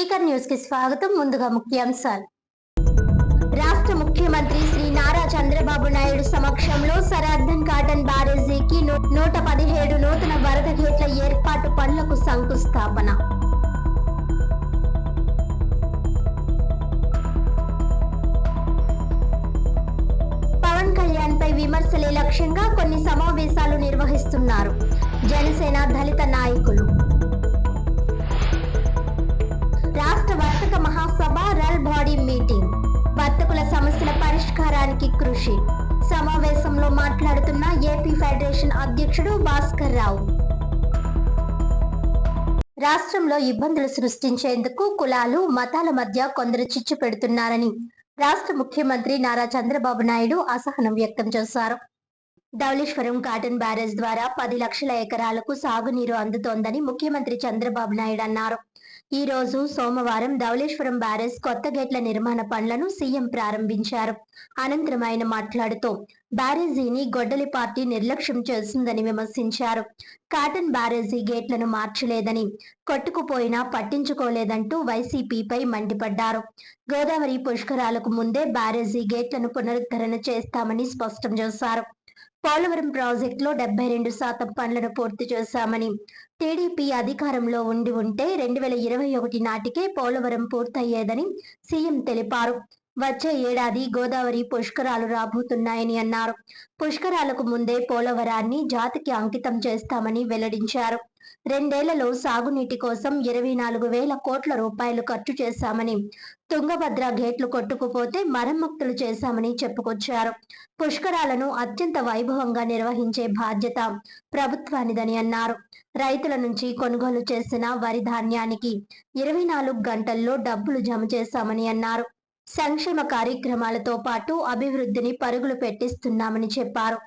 Speaker news కి స్వాగతం. ముందుగా ముఖ్యాంశాలు. రాష్ట్ర ముఖ్యమంత్రి శ్రీ నారా చంద్రబాబు నాయుడు సమక్షంలో సరార్థన్ కాటన్ బ్యారేజీకి 117 నూతన వరద గేట్ల ఏర్పాటు పనులకు శంకుస్థాపన. పవన్ కళ్యాణ్ పై విమర్శలే లక్ష్యంగా కొన్ని సమావేశాలు నిర్వహిస్తున్నారు జనసేన దళిత నాయకులు. రాష్ట్ర వర్తక మహాసభ రల్ బాడీ మీటింగ్. వర్తకుల సమస్యల పరిష్కారానికి కృషి. సమావేశంలో మాట్లాడుతున్న ఏపీ ఫెడరేషన్ అధ్యక్షుడు భాస్కర్ రావు. రాష్ట్రంలో ఇబ్బందులు సృష్టించేందుకు కులాలు మతాల మధ్య కొందరు చిచ్చు పెడుతున్నారని రాష్ట్ర ముఖ్యమంత్రి నారా చంద్రబాబు నాయుడు అసహనం వ్యక్తం చేశారు. ధవళేశ్వరం కాటన్ బ్యారేజ్ ద్వారా 10 లక్షల ఎకరాలకు సాగునీరు అందుతోందని ముఖ్యమంత్రి చంద్రబాబు నాయుడు అన్నారు. ఈ రోజు సోమవారం ధవళేశ్వరం బ్యారేజ్ కొత్త గేట్ల నిర్మాణ పనులను సీఎం ప్రారంభించారు. అనంతరం ఆయన మాట్లాడుతూ బ్యారేజీని గొడ్డలి పార్టీ నిర్లక్ష్యం చేస్తుందని విమర్శించారు. కాటన్ బ్యారేజీ గేట్లను మార్చలేదని, కొట్టుకుపోయినా పట్టించుకోలేదంటూ వైసీపీపై మండిపడ్డారు. గోదావరి పుష్కరాలకు ముందే బ్యారేజీ గేట్లను పునరుద్ధరణ చేస్తామని స్పష్టం చేశారు. పోలవరం ప్రాజెక్టులో 72% పనులను పూర్తి చేశామని, టీడీపీ అధికారంలో ఉంటే 2021 నాటికే పోలవరం పూర్తయ్యేదని సీఎం తెలిపారు. వచ్చే ఏడాది గోదావరి పుష్కరాలు రాబోతున్నాయని అన్నారు. పుష్కరాలకు ముందే పోలవరాన్ని జాతికి అంకితం చేస్తామని వెల్లడించారు. 2 ఏళ్లలో సాగునీటి కోసం 24,000 కోట్ల రూపాయలు ఖర్చు చేశామని, తుంగభద్ర గేట్లు కొట్టుకుపోతే మరమ్మతులు చేశామని చెప్పుకొచ్చారు. పుష్కరాలను అత్యంత వైభవంగా నిర్వహించే బాధ్యత ప్రభుత్వానిదని అన్నారు. రైతుల నుంచి కొనుగోలు చేసిన వరి ధాన్యానికి 24 గంటల్లో డబ్బులు జమ చేశామని అన్నారు. సంక్షేమ కార్యక్రమాలతో పాటు అభివృద్ధిని పరుగులు పెట్టిస్తున్నామని చెప్పారు.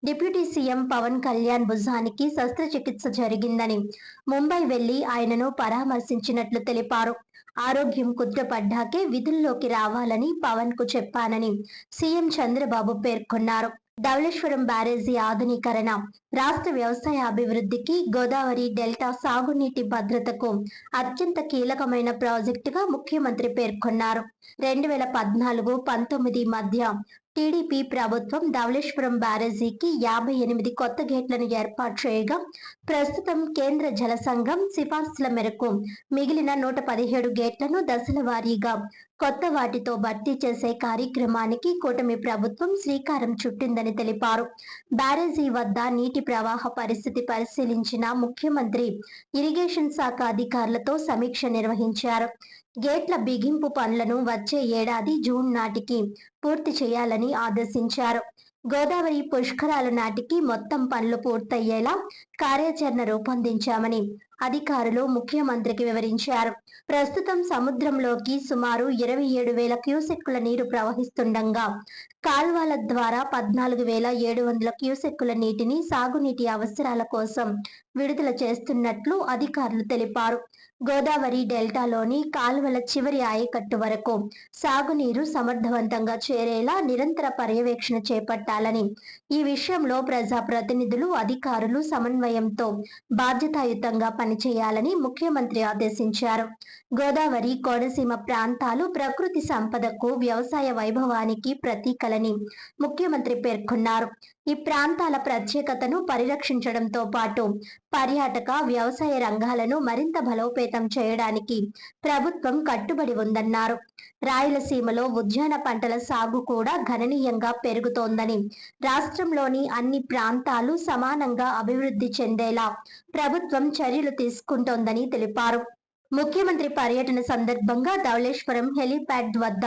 డిప్యూటీ సీఎం పవన్ కళ్యాణ్ భుజానికి శస్త్రచికిత్స జరిగిందని, ముంబై వెళ్లి ఆయనను పరామర్శించినట్లు తెలిపారు. ఆరోగ్యం కుదుటపడ్డాకే విధుల్లోకి రావాలని పవన్ కు చెప్పానని సీఎం చంద్రబాబు పేర్కొన్నారు. ధవళేశ్వరం బ్యారేజీ ఆధునీకరణ రాష్ట్ర వ్యవసాయ అభివృద్ధికి, గోదావరి డెల్టా సాగునీటి భద్రతకు అత్యంత కీలకమైన ప్రాజెక్టుగా ముఖ్యమంత్రి పేర్కొన్నారు. 2014-19 మధ్య టీడీపీ ప్రభుత్వం ధవళేశ్వరం బ్యారేజీకి 58 కొత్త గేట్లను ఏర్పాటు చేయగా, ప్రస్తుతం కేంద్ర జల సంఘం సిఫార్సుల మేరకు మిగిలిన 117 గేట్లను దశల వారీగా కొత్త వాటితో భర్తీ చేసే కార్యక్రమానికి కూటమి ప్రభుత్వం శ్రీకారం చుట్టిందని తెలిపారు. బ్యారేజీ వద్ద నీటి ప్రవాహ పరిస్థితి పరిశీలించిన ముఖ్యమంత్రి ఇరిగేషన్ శాఖ అధికారులతో సమీక్ష నిర్వహించారు. గేట్ల బిగింపు పనులను వచ్చే ఏడాది జూన్ నాటికి పూర్తి చేయాలని ఆదేశించారు. గోదావరి పుష్కరాల నాటికి మొత్తం పనులు పూర్తయ్యేలా కార్యాచరణ రూపొందించామని అధికారులు ముఖ్యమంత్రికి వివరించారు. ప్రస్తుతం సముద్రంలోకి సుమారు 27,000 క్యూసెక్కుల నీరు ప్రవహిస్తుండగా, కాల్వల ద్వారా 14,700 క్యూసెక్కుల నీటిని సాగునీటి అవసరాల కోసం విడుదల చేస్తున్నట్లు అధికారులు తెలిపారు. గోదావరి డెల్టాలోని కాల్వల చివరి ఆయకట్టు వరకు సాగునీరు సమర్థవంతంగా చేరేలా నిరంతర పర్యవేక్షణ చేపట్టాలని, ఈ విషయంలో ప్రజాప్రతినిధులు, అధికారులు సమన్వయంతో బాధ్యతాయుతంగా పనిచేయాలని ముఖ్యమంత్రి ఆదేశించారు. గోదావరి కోనసీమ ప్రాంతాలు ప్రకృతి సంపదకు, వ్యవసాయ వైభవానికి ప్రతీకలని ముఖ్యమంత్రి పేర్కొన్నారు. ఈ ప్రాంతాల ప్రత్యేకతను పరిరక్షించడంతో పాటు పర్యాటక, వ్యవసాయ రంగాలను మరింత బలోపేతం చేయడానికి ప్రభుత్వం కట్టుబడి ఉందన్నారు. రాయలసీమలో ఉద్యాన పంటల సాగు కూడా గణనీయంగా పెరుగుతోందని, రాష్ట్రంలోని అన్ని ప్రాంతాలు సమానంగా అభివృద్ధి చెందేలా ప్రభుత్వం చర్యలు తీసుకుంటోందని తెలిపారు. ముఖ్యమంత్రి పర్యటన సందర్భంగా ధవళేశ్వరం హెలీప్యాడ్ వద్ద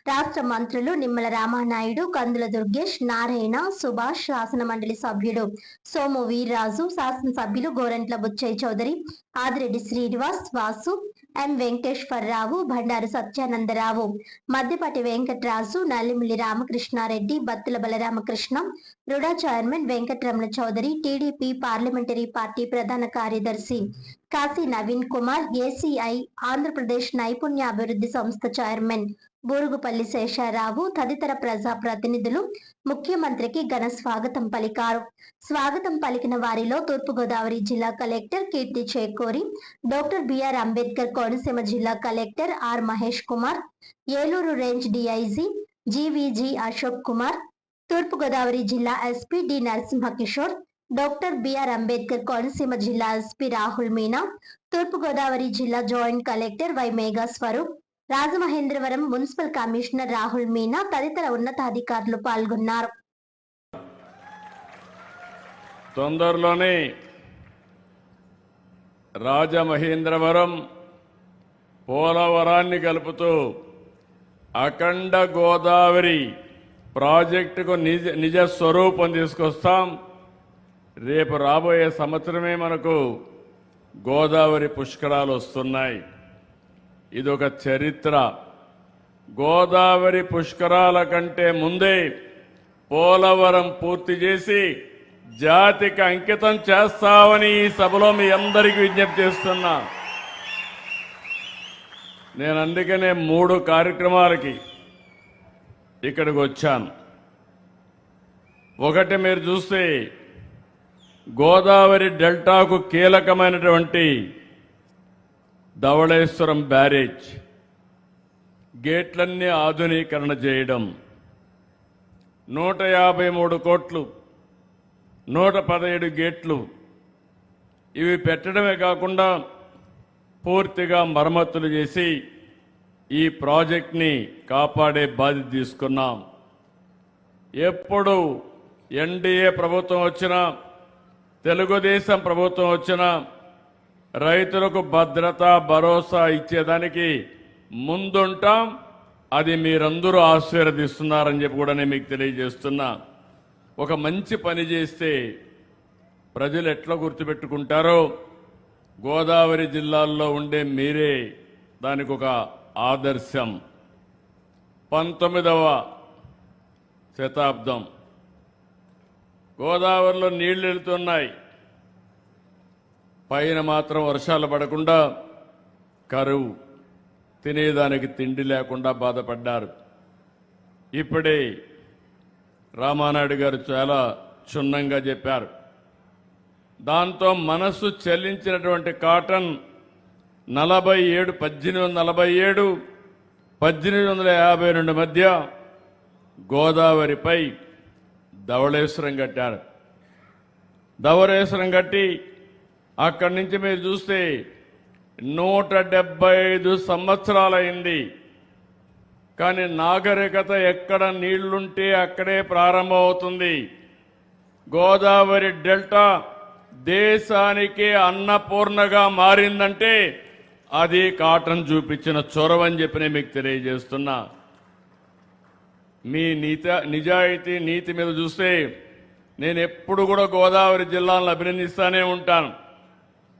రాష్ట్ర మంత్రులు నిమ్మల రామానాయుడు, కందుల దుర్గేష్, నారాయణ, సుభాష్, శాసన మండలి సభ్యుడు సోము వీర్రాజు, శాసనసభ్యులు Gorantla Butchaiah Chowdary, Adireddy Srinivas, Vasu, M Venkateswararao, Bandaru Satyanandarao, Maddipati Venkataraju, Nallamilli Ramakrishnareddy, Battula Balaramakrishna, RUDA chairman Venkataramana Chowdary, TDP parliamentary party ప్రధాన కార్యదర్శి కాశీ నవీన్ కుమార్, ఏసీఐ ఆంధ్రప్రదేశ్ నైపుణ్య అభివృద్ధి సంస్థ చైర్మన్ బూరుగుపల్లి శేషారావు తదితర ప్రజాప్రతినిధులు ముఖ్యమంత్రికి ఘన స్వాగతం పలికారు. స్వాగతం పలికిన వారిలో తూర్పుగోదావరి జిల్లా collector Keerthi Chekuri, doctor BR Ambedkar Konaseema జిల్లా collector R Mahesh Kumar, Eluru range DIG GVG Ashok Kumar, Thoorpu Godavari జిల్లా SP D Narasimha Kishore, doctor BR Ambedkar Konaseema జిల్లా ఎస్పీ రాహుల్ మీనా, తూర్పుగోదావరి జిల్లా joint collector Y Megha Swaroop, Rajamahendravaram municipal commissioner Rahul Meena తదితర ఉన్నతాధికారులు పాల్గొన్నారు. తొందరలోనే రాజమహేంద్రవరం పోలవరాన్ని కలుపుతూ అఖండ గోదావరి ప్రాజెక్టుకు నిజ స్వరూపం తీసుకొస్తాం. రేపు రాబోయే సంవత్సరమే మనకు గోదావరి పుష్కరాలు వస్తున్నాయి. ఇదొక చరిత్ర. గోదావరి పుష్కరాల కంటే ముందే పోలవరం పూర్తి చేసి జాతికి అంకితం చేస్తామని ఈ సభలో మీ అందరికీ విజ్ఞప్తి చేస్తున్నా. నేను అందుకనే 3 కార్యక్రమాలకి ఇక్కడికి వచ్చాను. ఒకటి, మీరు చూస్తే గోదావరి డెల్టాకు కీలకమైనటువంటి ధవళేశ్వరం బ్యారేజ్ గేట్లన్నీ ఆధునీకరణ చేయడం, 153 కోట్లు, 117 గేట్లు ఇవి పెట్టడమే కాకుండా పూర్తిగా మరమ్మతులు చేసి ఈ ప్రాజెక్ట్ని కాపాడే బాధ్యత తీసుకున్నాం. ఎప్పుడు ఎన్డీఏ ప్రభుత్వం వచ్చినా, తెలుగుదేశం ప్రభుత్వం వచ్చినా రైతులకు భద్రత భరోసా ఇచ్చేదానికి ముందుంటాం. అది మీరందరూ ఆశీర్వదిస్తున్నారని చెప్పి కూడా నేను మీకు తెలియజేస్తున్నా. ఒక మంచి పని చేస్తే ప్రజలు ఎట్లా గుర్తుపెట్టుకుంటారో గోదావరి జిల్లాల్లో ఉండే మీరే దానికి ఒక ఆదర్శం. 19వ శతాబ్దం గోదావరిలో నీళ్లు వెళుతున్నాయి. పైన మాత్రం వర్షాలు పడకుండా కరువు, తినేదానికి తిండి లేకుండా బాధపడ్డారు. ఇప్పుడే రామానాయుడు గారు చాలా క్షుణ్ణంగా చెప్పారు. దాంతో మనస్సు చెల్లించినటువంటి కాటన్ 1847, 1852 మధ్య గోదావరిపై ధవళేశ్వరం కట్టారు. ధవళేశ్వరం కట్టి అక్కడి నుంచి మీరు చూస్తే 175 సంవత్సరాలైంది. కానీ నాగరికత ఎక్కడ నీళ్లుంటే అక్కడే ప్రారంభమవుతుంది. గోదావరి డెల్టా దేశానికి అన్నపూర్ణగా మారిందంటే అది కాటన్ చూపించిన చొరవని చెప్పి నేను మీకు తెలియజేస్తున్నా. మీ నిజాయితీ నీతి మీద చూస్తే నేను ఎప్పుడు కూడా గోదావరి జిల్లాలను అభినందిస్తూనే ఉంటాను.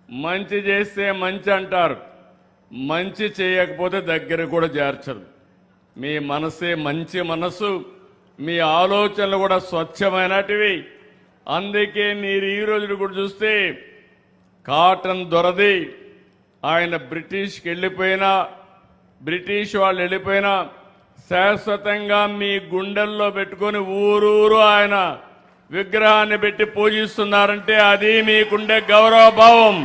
మంచి చేస్తే మంచి అంటారు, మంచి చేయకపోతే దగ్గర కూడా చేర్చరు. మీ మనసే మంచి మనసు, మీ ఆలోచనలు కూడా స్వచ్ఛమైనటివి. అందుకే మీరు ఈ రోజు కూడా చూస్తే కాటన్ దొరది ఆయన బ్రిటిష్కి వెళ్ళిపోయినా, బ్రిటిష్ వాళ్ళు వెళ్ళిపోయినా శాశ్వతంగా మీ గుండెల్లో పెట్టుకొని ఊరూరు ఆయన విగ్రహాన్ని పెట్టి పూజిస్తున్నారంటే అది మీకుండే గౌరవభావం.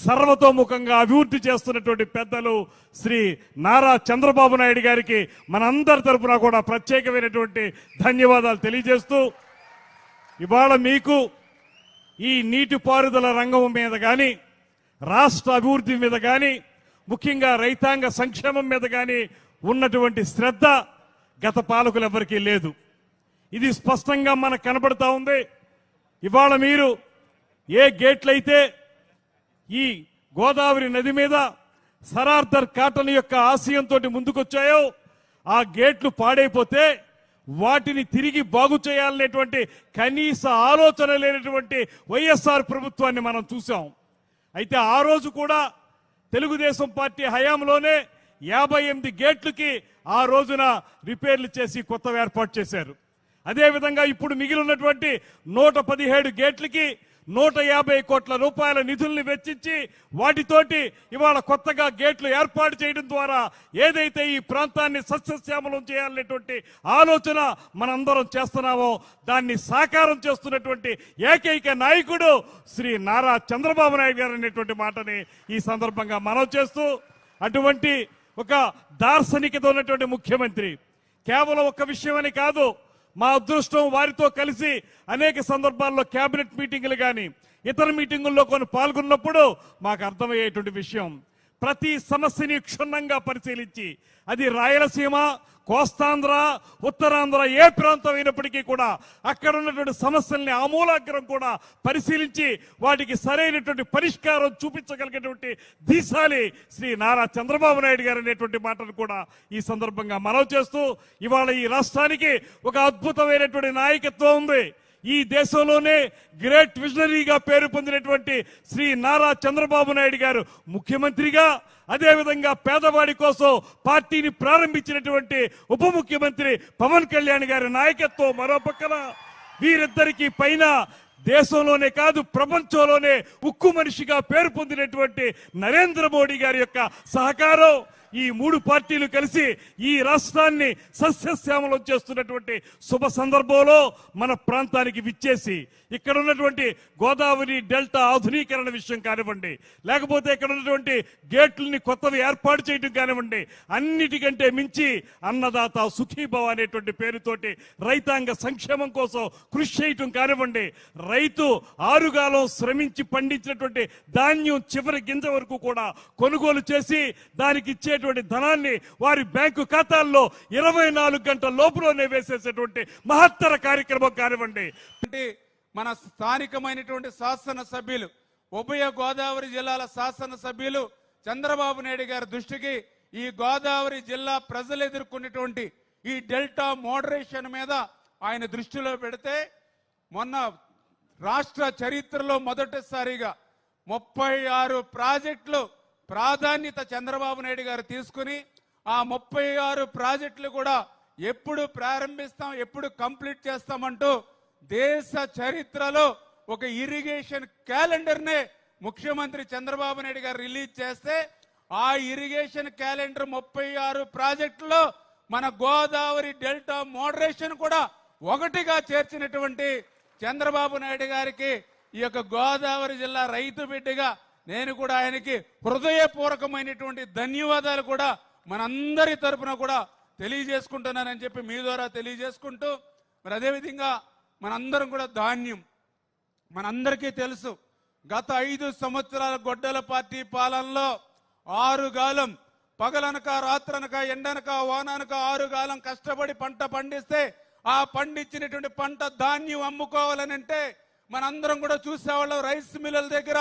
సర్వతోముఖంగా అభివృద్ధి చేస్తున్నటువంటి పెద్దలు శ్రీ నారా చంద్రబాబు నాయుడు గారికి మనందరి తరపున కూడా ప్రత్యేకమైనటువంటి ధన్యవాదాలు తెలియజేస్తూ, ఇవాళ మీకు ఈ నీటిపారుదల రంగం మీద కానీ, రాష్ట్ర అభివృద్ధి మీద కానీ, ముఖ్యంగా రైతాంగ సంక్షేమం మీద కానీ ఉన్నటువంటి శ్రద్ధ గత పాలకులు ఎవరికీ లేదు. ఇది స్పష్టంగా మనకు కనబడతా ఉంది. ఇవాళ మీరు ఏ గేట్లయితే ఈ గోదావరి నది మీద సరార్దర్ కాటన్ యొక్క ఆశయంతో ముందుకొచ్చాయో ఆ గేట్లు పాడైపోతే వాటిని తిరిగి బాగు చేయాలనేటువంటి కనీస ఆలోచన లేనటువంటి వైఎస్ఆర్ ప్రభుత్వాన్ని మనం చూసాం. అయితే ఆ రోజు కూడా తెలుగుదేశం పార్టీ హయాంలోనే 58 గేట్లకి ఆ రోజున రిపేర్లు చేసి కొత్త ఏర్పాటు చేశారు. అదేవిధంగా ఇప్పుడు మిగిలినటువంటి 117 గేట్లకి 150 కోట్ల రూపాయల నిధుల్ని వెచ్చించి వాటితోటి ఇవాళ కొత్తగా గేట్లు ఏర్పాటు చేయడం ద్వారా ఏదైతే ఈ ప్రాంతాన్ని సస్యశ్యామలం చేయాలనేటువంటి ఆలోచన మనందరం చేస్తున్నామో దాన్ని సాకారం చేస్తున్నటువంటి ఏకైక నాయకుడు శ్రీ నారా చంద్రబాబు నాయుడు గారు అనేటువంటి మాటని ఈ సందర్భంగా మనవి చేస్తూ, అటువంటి ఒక దార్శనికత ఉన్నటువంటి ముఖ్యమంత్రి కేవలం ఒక్క విషయమని కాదు, మా అదృష్టం వారితో కలిసి అనేక సందర్భాల్లో కేబినెట్ మీటింగులు కానీ ఇతర మీటింగుల్లో కొన్ని పాల్గొన్నప్పుడు మాకు అర్థమయ్యేటువంటి విషయం, ప్రతి సమస్యని క్షుణ్ణంగా పరిశీలించి అది రాయలసీమ, కోస్తాంధ్ర, ఉత్తరాంధ్ర ఏ ప్రాంతం అయినప్పటికీ కూడా అక్కడ ఉన్నటువంటి సమస్యల్ని ఆమూలాగ్రం కూడా పరిశీలించి వాటికి సరైనటువంటి పరిష్కారం చూపించగలిగేటువంటి ధీశాలి శ్రీ నారా చంద్రబాబు నాయుడు గారు అనేటువంటి మాటను కూడా ఈ సందర్భంగా మనవి చేస్తూ, ఇవాళ ఈ రాష్ట్రానికి ఒక అద్భుతమైనటువంటి నాయకత్వం ఉంది. ఈ దేశంలోనే గ్రేట్ విజనరీగా పేరు పొందినటువంటి శ్రీ నారా చంద్రబాబు నాయుడు గారు ముఖ్యమంత్రిగా, అదేవిధంగా పేదవాడి కోసం పార్టీని ప్రారంభించినటువంటి ఉప ముఖ్యమంత్రి పవన్ కళ్యాణ్ గారి నాయకత్వం మరో పక్కన, వీరిద్దరికీ పైన దేశంలోనే కాదు ప్రపంచంలోనే ఉక్కు మనిషిగా పేరు పొందినటువంటి నరేంద్ర మోడీ గారి యొక్క సహకారం, ఈ మూడు పార్టీలు కలిసి ఈ రాష్ట్రాన్ని సస్యశ్యామలం చేస్తున్నటువంటి శుభ సందర్భంలో మన ప్రాంతానికి విచ్చేసి ఇక్కడ ఉన్నటువంటి గోదావరి డెల్టా ఆధునీకరణ విషయం కానివ్వండి, లేకపోతే ఇక్కడ ఉన్నటువంటి గేట్లని కొత్తవి ఏర్పాటు చేయడం కానివ్వండి, అన్నిటికంటే మించి అన్నదాత సుఖీభవ అనేటువంటి పేరుతోటి రైతాంగ సంక్షేమం కోసం కృషి చేయటం కానివ్వండి, రైతు ఆరుగాలం శ్రమించి పండించినటువంటి ధాన్యం చివరి గింజ వరకు కూడా కొనుగోలు చేసి దానికి ఇచ్చేటువంటి ధనాన్ని వారి బ్యాంకు ఖాతాల్లో 24 గంటల లోపులోనే వేసేసేటువంటి మహత్తర కార్యక్రమం కానివ్వండి. మన స్థానికమైనటువంటి శాసనసభ్యులు, ఉభయ గోదావరి జిల్లాల శాసనసభ్యులు చంద్రబాబు నాయుడు గారి దృష్టికి ఈ గోదావరి జిల్లా ప్రజలు ఎదుర్కొన్నటువంటి ఈ డెల్టా మోడరేషన్ మీద ఆయన దృష్టిలో పెడితే, మొన్న రాష్ట్ర చరిత్రలో మొదటిసారిగా 36 ప్రాజెక్టులు ప్రాధాన్యత చంద్రబాబు నాయుడు గారు తీసుకుని ఆ 36 ప్రాజెక్టులు కూడా ఎప్పుడు ప్రారంభిస్తాం, ఎప్పుడు కంప్లీట్ చేస్తామంటూ దేశ చరిత్రలో ఒక ఇరిగేషన్ క్యాలెండర్ నే ముఖ్యమంత్రి చంద్రబాబు నాయుడు గారు రిలీజ్ చేస్తే, ఆ ఇరిగేషన్ క్యాలెండర్ 36 ప్రాజెక్టులో మన గోదావరి డెల్టా మోడరేషన్ కూడా ఒకటిగా చేర్చినటువంటి చంద్రబాబు నాయుడు గారికి ఈ యొక్క గోదావరి జిల్లా రైతు బిడ్డగా నేను కూడా ఆయనకి హృదయపూర్వకమైనటువంటి ధన్యవాదాలు కూడా మనందరి తరపున కూడా తెలియజేసుకుంటున్నానని చెప్పి మీ ద్వారా తెలియజేసుకుంటూ, మరి అదేవిధంగా మనందరం కూడా ధాన్యం మనందరికీ తెలుసు, గత 5 సంవత్సరాల గొడ్డల పార్టీ పాలనలో 6 గాలం పగలనక రాత్రనక ఎండనక వాననక 6 గాలం కష్టపడి పంట పండిస్తే ఆ పండించినటువంటి పంట ధాన్యం అమ్ముకోవాలని అంటే మనందరం కూడా చూసేవాళ్ళం. రైస్ మిల్లుల దగ్గర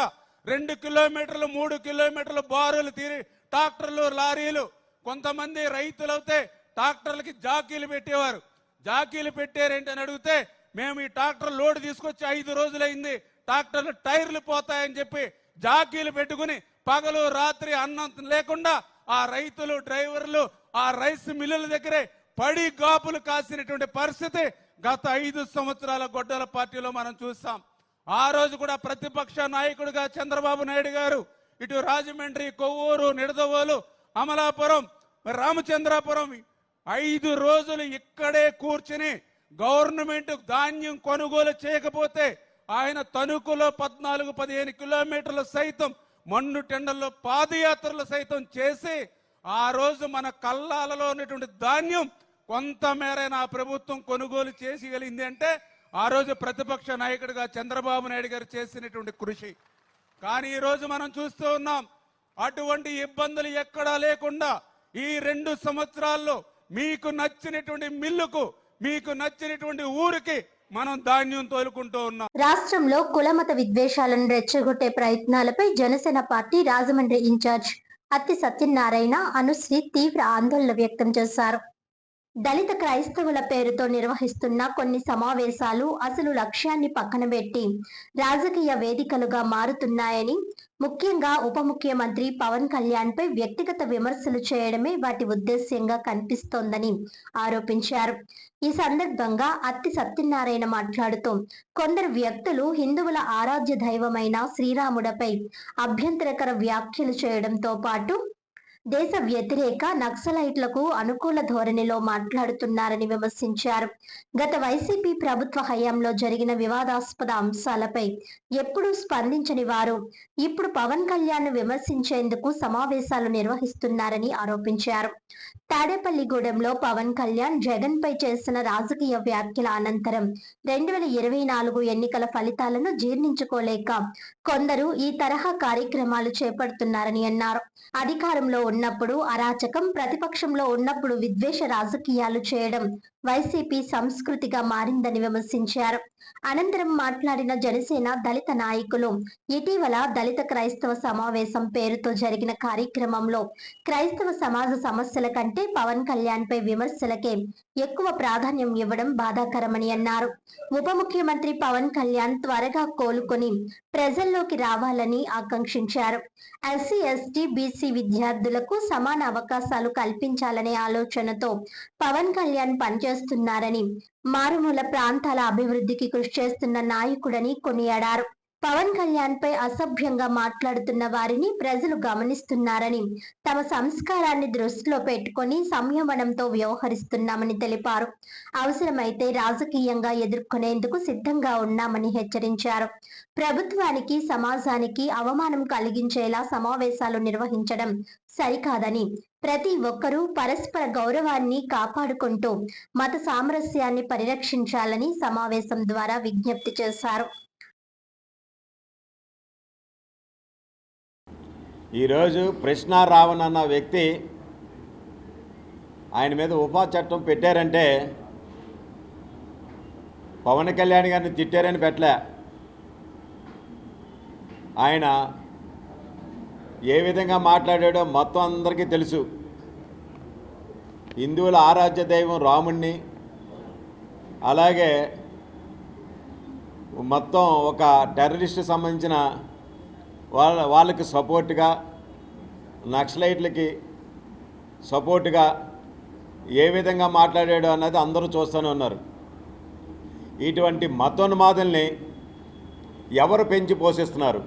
2 కిలోమీటర్లు 3 కిలోమీటర్లు బారులు తీరి ట్రాక్టర్లు లారీలు, కొంతమంది రైతులైతే ట్రాక్టర్లకి జాకీలు పెట్టేవారు. జాకీలు పెట్టారేంటని అడిగితే, మేము ఈ ట్రాక్టర్ లోడ్ తీసుకొచ్చి 5 రోజులైంది, ట్రాక్టర్లు టైర్లు పోతాయని చెప్పి జాకీలు పెట్టుకుని పగలు రాత్రి అన్నం లేకుండా ఆ రైతులు డ్రైవర్లు ఆ రైస్ మిల్లుల దగ్గరే పడి గాపులు కాసినటువంటి పరిస్థితి గత 5 సంవత్సరాల గొడ్డల పార్టీలో మనం చూస్తాం. ఆ రోజు కూడా ప్రతిపక్ష నాయకుడిగా చంద్రబాబు నాయుడు గారు ఇటు రాజమండ్రి, కొవ్వూరు, నిడదవోలు, అమలాపురం, రామచంద్రాపురం 5 రోజులు ఇక్కడే కూర్చుని గవర్నమెంట్ ధాన్యం కొనుగోలు చేయకపోతే ఆయన తణుకులో 14-15 కిలోమీటర్లు సైతం మన్ను టెండల్లో పాదయాత్రలు సైతం చేసి ఆ రోజు మన కల్లాలలో ఉన్నటువంటి ధాన్యం కొంతమేర నా ప్రభుత్వం కొనుగోలు చేసిగలిగింది అంటే ఆ రోజు ప్రతిపక్ష నాయకుడిగా చంద్రబాబు నాయుడు గారు చేసినటువంటి కృషి. కానీ ఈ రోజు మనం చూస్తూ ఉన్నాం, అటువంటి ఇబ్బందులు ఎక్కడా లేకుండా ఈ 2 సంవత్సరాల్లో మీకు నచ్చినటువంటి మిల్లుకు, మీకు నచ్చినటువంటి ఊరికి మనం ధాన్యం తోలుకుంటూ ఉన్నాం. రాష్ట్రంలో కులమత విద్వేషాలను రెచ్చగొట్టే ప్రయత్నాలపై జనసేన పార్టీ రాజమండ్రి ఇన్ఛార్జ్ అత్తి సత్యనారాయణ, అనుశ్రీ తీవ్ర ఆందోళన వ్యక్తం చేశారు. దళిత క్రైస్తవుల పేరుతో నిర్వహిస్తున్న కొన్ని సమావేశాలు అసలు లక్ష్యాన్ని పక్కన పెట్టి రాజకీయ వేదికలుగా మారుతున్నాయని, ముఖ్యంగా ఉప ముఖ్యమంత్రి పవన్ కళ్యాణ్ పై వ్యక్తిగత విమర్శలు చేయడమే వాటి ఉద్దేశ్యంగా కనిపిస్తోందని ఆరోపించారు. ఈ సందర్భంగా అత్తి సత్యనారాయణ మాట్లాడుతూ, కొందరు వ్యక్తులు హిందువుల ఆరాధ్య దైవమైన శ్రీరాముడిపై అభ్యంతరకర వ్యాఖ్యలు చేయడంతో పాటు దేశ వ్యతిరేక నక్సలైట్లకు అనుకూల ధోరణిలో మాట్లాడుతున్నారని విమర్శించారు. గత వైసీపీ ప్రభుత్వ హయాంలో జరిగిన వివాదాస్పద అంశాలపై ఎప్పుడూ స్పందించని వారు ఇప్పుడు పవన్ కళ్యాణ్ విమర్శించేందుకు సమావేశాలు నిర్వహిస్తున్నారని ఆరోపించారు. తాడేపల్లిగూడెంలో పవన్ కళ్యాణ్ జగన్ పై చేసిన రాజకీయ వ్యాఖ్యల అనంతరం 2024 ఎన్నికల ఫలితాలను జీర్ణించుకోలేక కొందరు ఈ తరహా కార్యక్రమాలు చేపడుతున్నారని అన్నారు. అధికారంలో ఉన్నప్పుడు అరాచకం, ప్రతిపక్షంలో ఉన్నప్పుడు విద్వేష రాజకీయాలు చేయడం వైసీపీ సంస్కృతిగా మారిందని విమర్శించారు. అనంతరం మాట్లాడిన జనసేన దళిత నాయకులు, ఇటీవల దళిత క్రైస్తవ సమావేశం పేరుతో జరిగిన కార్యక్రమంలో క్రైస్తవ సమాజ సమస్యల కంటే పవన్ కళ్యాణ్ పై విమర్శలకే ఎక్కువ ప్రాధాన్యం ఇవ్వడం బాధాకరమని అన్నారు. ఉప ముఖ్యమంత్రి పవన్ కళ్యాణ్ త్వరగా కోలుకొని ప్రజల్లోకి రావాలని ఆకాంక్షించారు. ఎస్సీ, ఎస్టీ, బీసీ విద్యార్థులకు సమాన అవకాశాలు కల్పించాలనే ఆలోచనతో పవన్ కళ్యాణ్ పనిచేస్తున్నారని, మారుమూల ప్రాంతాల అభివృద్ధికి కృషి చేస్తున్న నాయకుడని కొనియాడారు. పవన్ కళ్యాణ్ పై అసభ్యంగా మాట్లాడుతున్న వారిని ప్రజలు గమనిస్తున్నారని, తమ సంస్కారాన్ని దృష్టిలో పెట్టుకొని సంయమనంతో వ్యవహరిస్తున్నామని తెలిపారు. అవసరమైతే రాజకీయంగా ఎదుర్కొనేందుకు సిద్ధంగా ఉన్నామని హెచ్చరించారు. ప్రభుత్వానికి, సమాజానికి అవమానం కలిగించేలా సమావేశాలు నిర్వహించడం సరికాదని, ప్రతి ఒక్కరూ పరస్పర గౌరవాన్ని కాపాడుకుంటూ మత సామరస్యాన్ని పరిరక్షించాలని సమావేశం ద్వారా విజ్ఞప్తి చేశారు. ఈరోజు ప్రశ్న రావణ్ అన్న వ్యక్తి ఆయన మీద ఉపా చట్టం పెట్టారంటే పవన్ కళ్యాణ్ గారిని తిట్టారని పెట్టలే. ఆయన ఏ విధంగా మాట్లాడాడో మొత్తం అందరికీ తెలుసు. హిందువుల ఆరాధ్య దైవం రాముణ్ణి, అలాగే మొత్తం ఒక టెర్రరిస్టు సంబంధించిన వాళ్ళకి సపోర్టుగా, నక్సలైట్లకి సపోర్టుగా ఏ విధంగా మాట్లాడాడు అన్నది అందరూ చూస్తూనే ఉన్నారు. ఇటువంటి మతోన్మాదుల్ని ఎవరు పెంచి పోషిస్తున్నారు?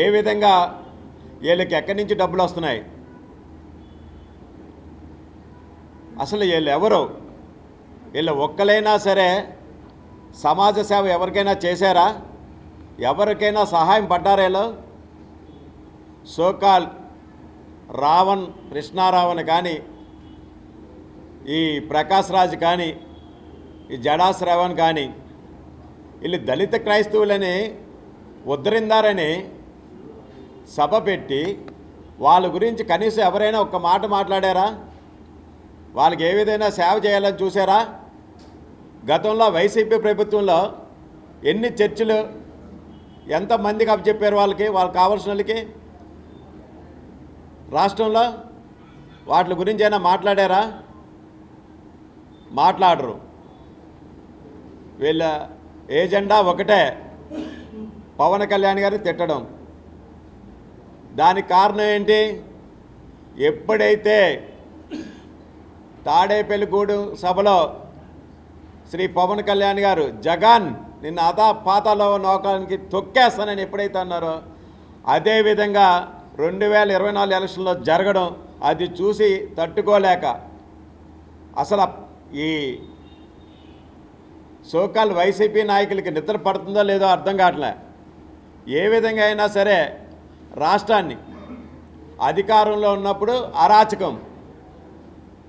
ఏ విధంగా వీళ్ళకి ఎక్కడి నుంచి డబ్బులు వస్తున్నాయి? అసలు వీళ్ళు ఎవరు? వీళ్ళు ఒక్కలైనా సరే సమాజ సేవ ఎవరికైనా చేశారా? ఎవరికైనా సహాయం పడ్డారా? వీళ్ళు సోకాల్ రావణ్, కృష్ణారావణ్ కానీ, ఈ ప్రకాష్ రాజ్ కానీ, ఈ జడా శ్రవణ్ కానీ, వీళ్ళు దళిత క్రైస్తవులని ఉద్ధరిందారని సభ పెట్టి వాళ్ళ గురించి కనీసం ఎవరైనా ఒక్క మాట మాట్లాడారా? వాళ్ళకి ఏ విధంగా సేవ చేయాలని చూసారా? గతంలో వైసీపీ ప్రభుత్వంలో ఎన్ని చర్చలు, ఎంతమందికి అప్పచెప్పారు వాళ్ళకి కావాల్సిన వాళ్ళకి? రాష్ట్రంలో వాటి గురించి అయినా మాట్లాడారా? మాట్లాడరు. వీళ్ళ ఏజెండా ఒకటే, పవన్ కళ్యాణ్ గారిని తిట్టడం. దానికి కారణం ఏంటి? ఎప్పుడైతే తాడేపల్లిగూడెం సభలో శ్రీ పవన్ కళ్యాణ్ గారు జగన్ నిన్న పాతాలో నౌకానికి తొక్కేస్తానని ఎప్పుడైతే అన్నారో, అదేవిధంగా 2024 ఎలక్షన్లో జరగడం, అది చూసి తట్టుకోలేక అసలు ఈ సోకాల్ వైసీపీ నాయకులకి నిద్ర పడుతుందో లేదో అర్థం కావట్లే. ఏ విధంగా అయినా సరే రాష్ట్రాన్ని అధికారంలో ఉన్నప్పుడు అరాచకం,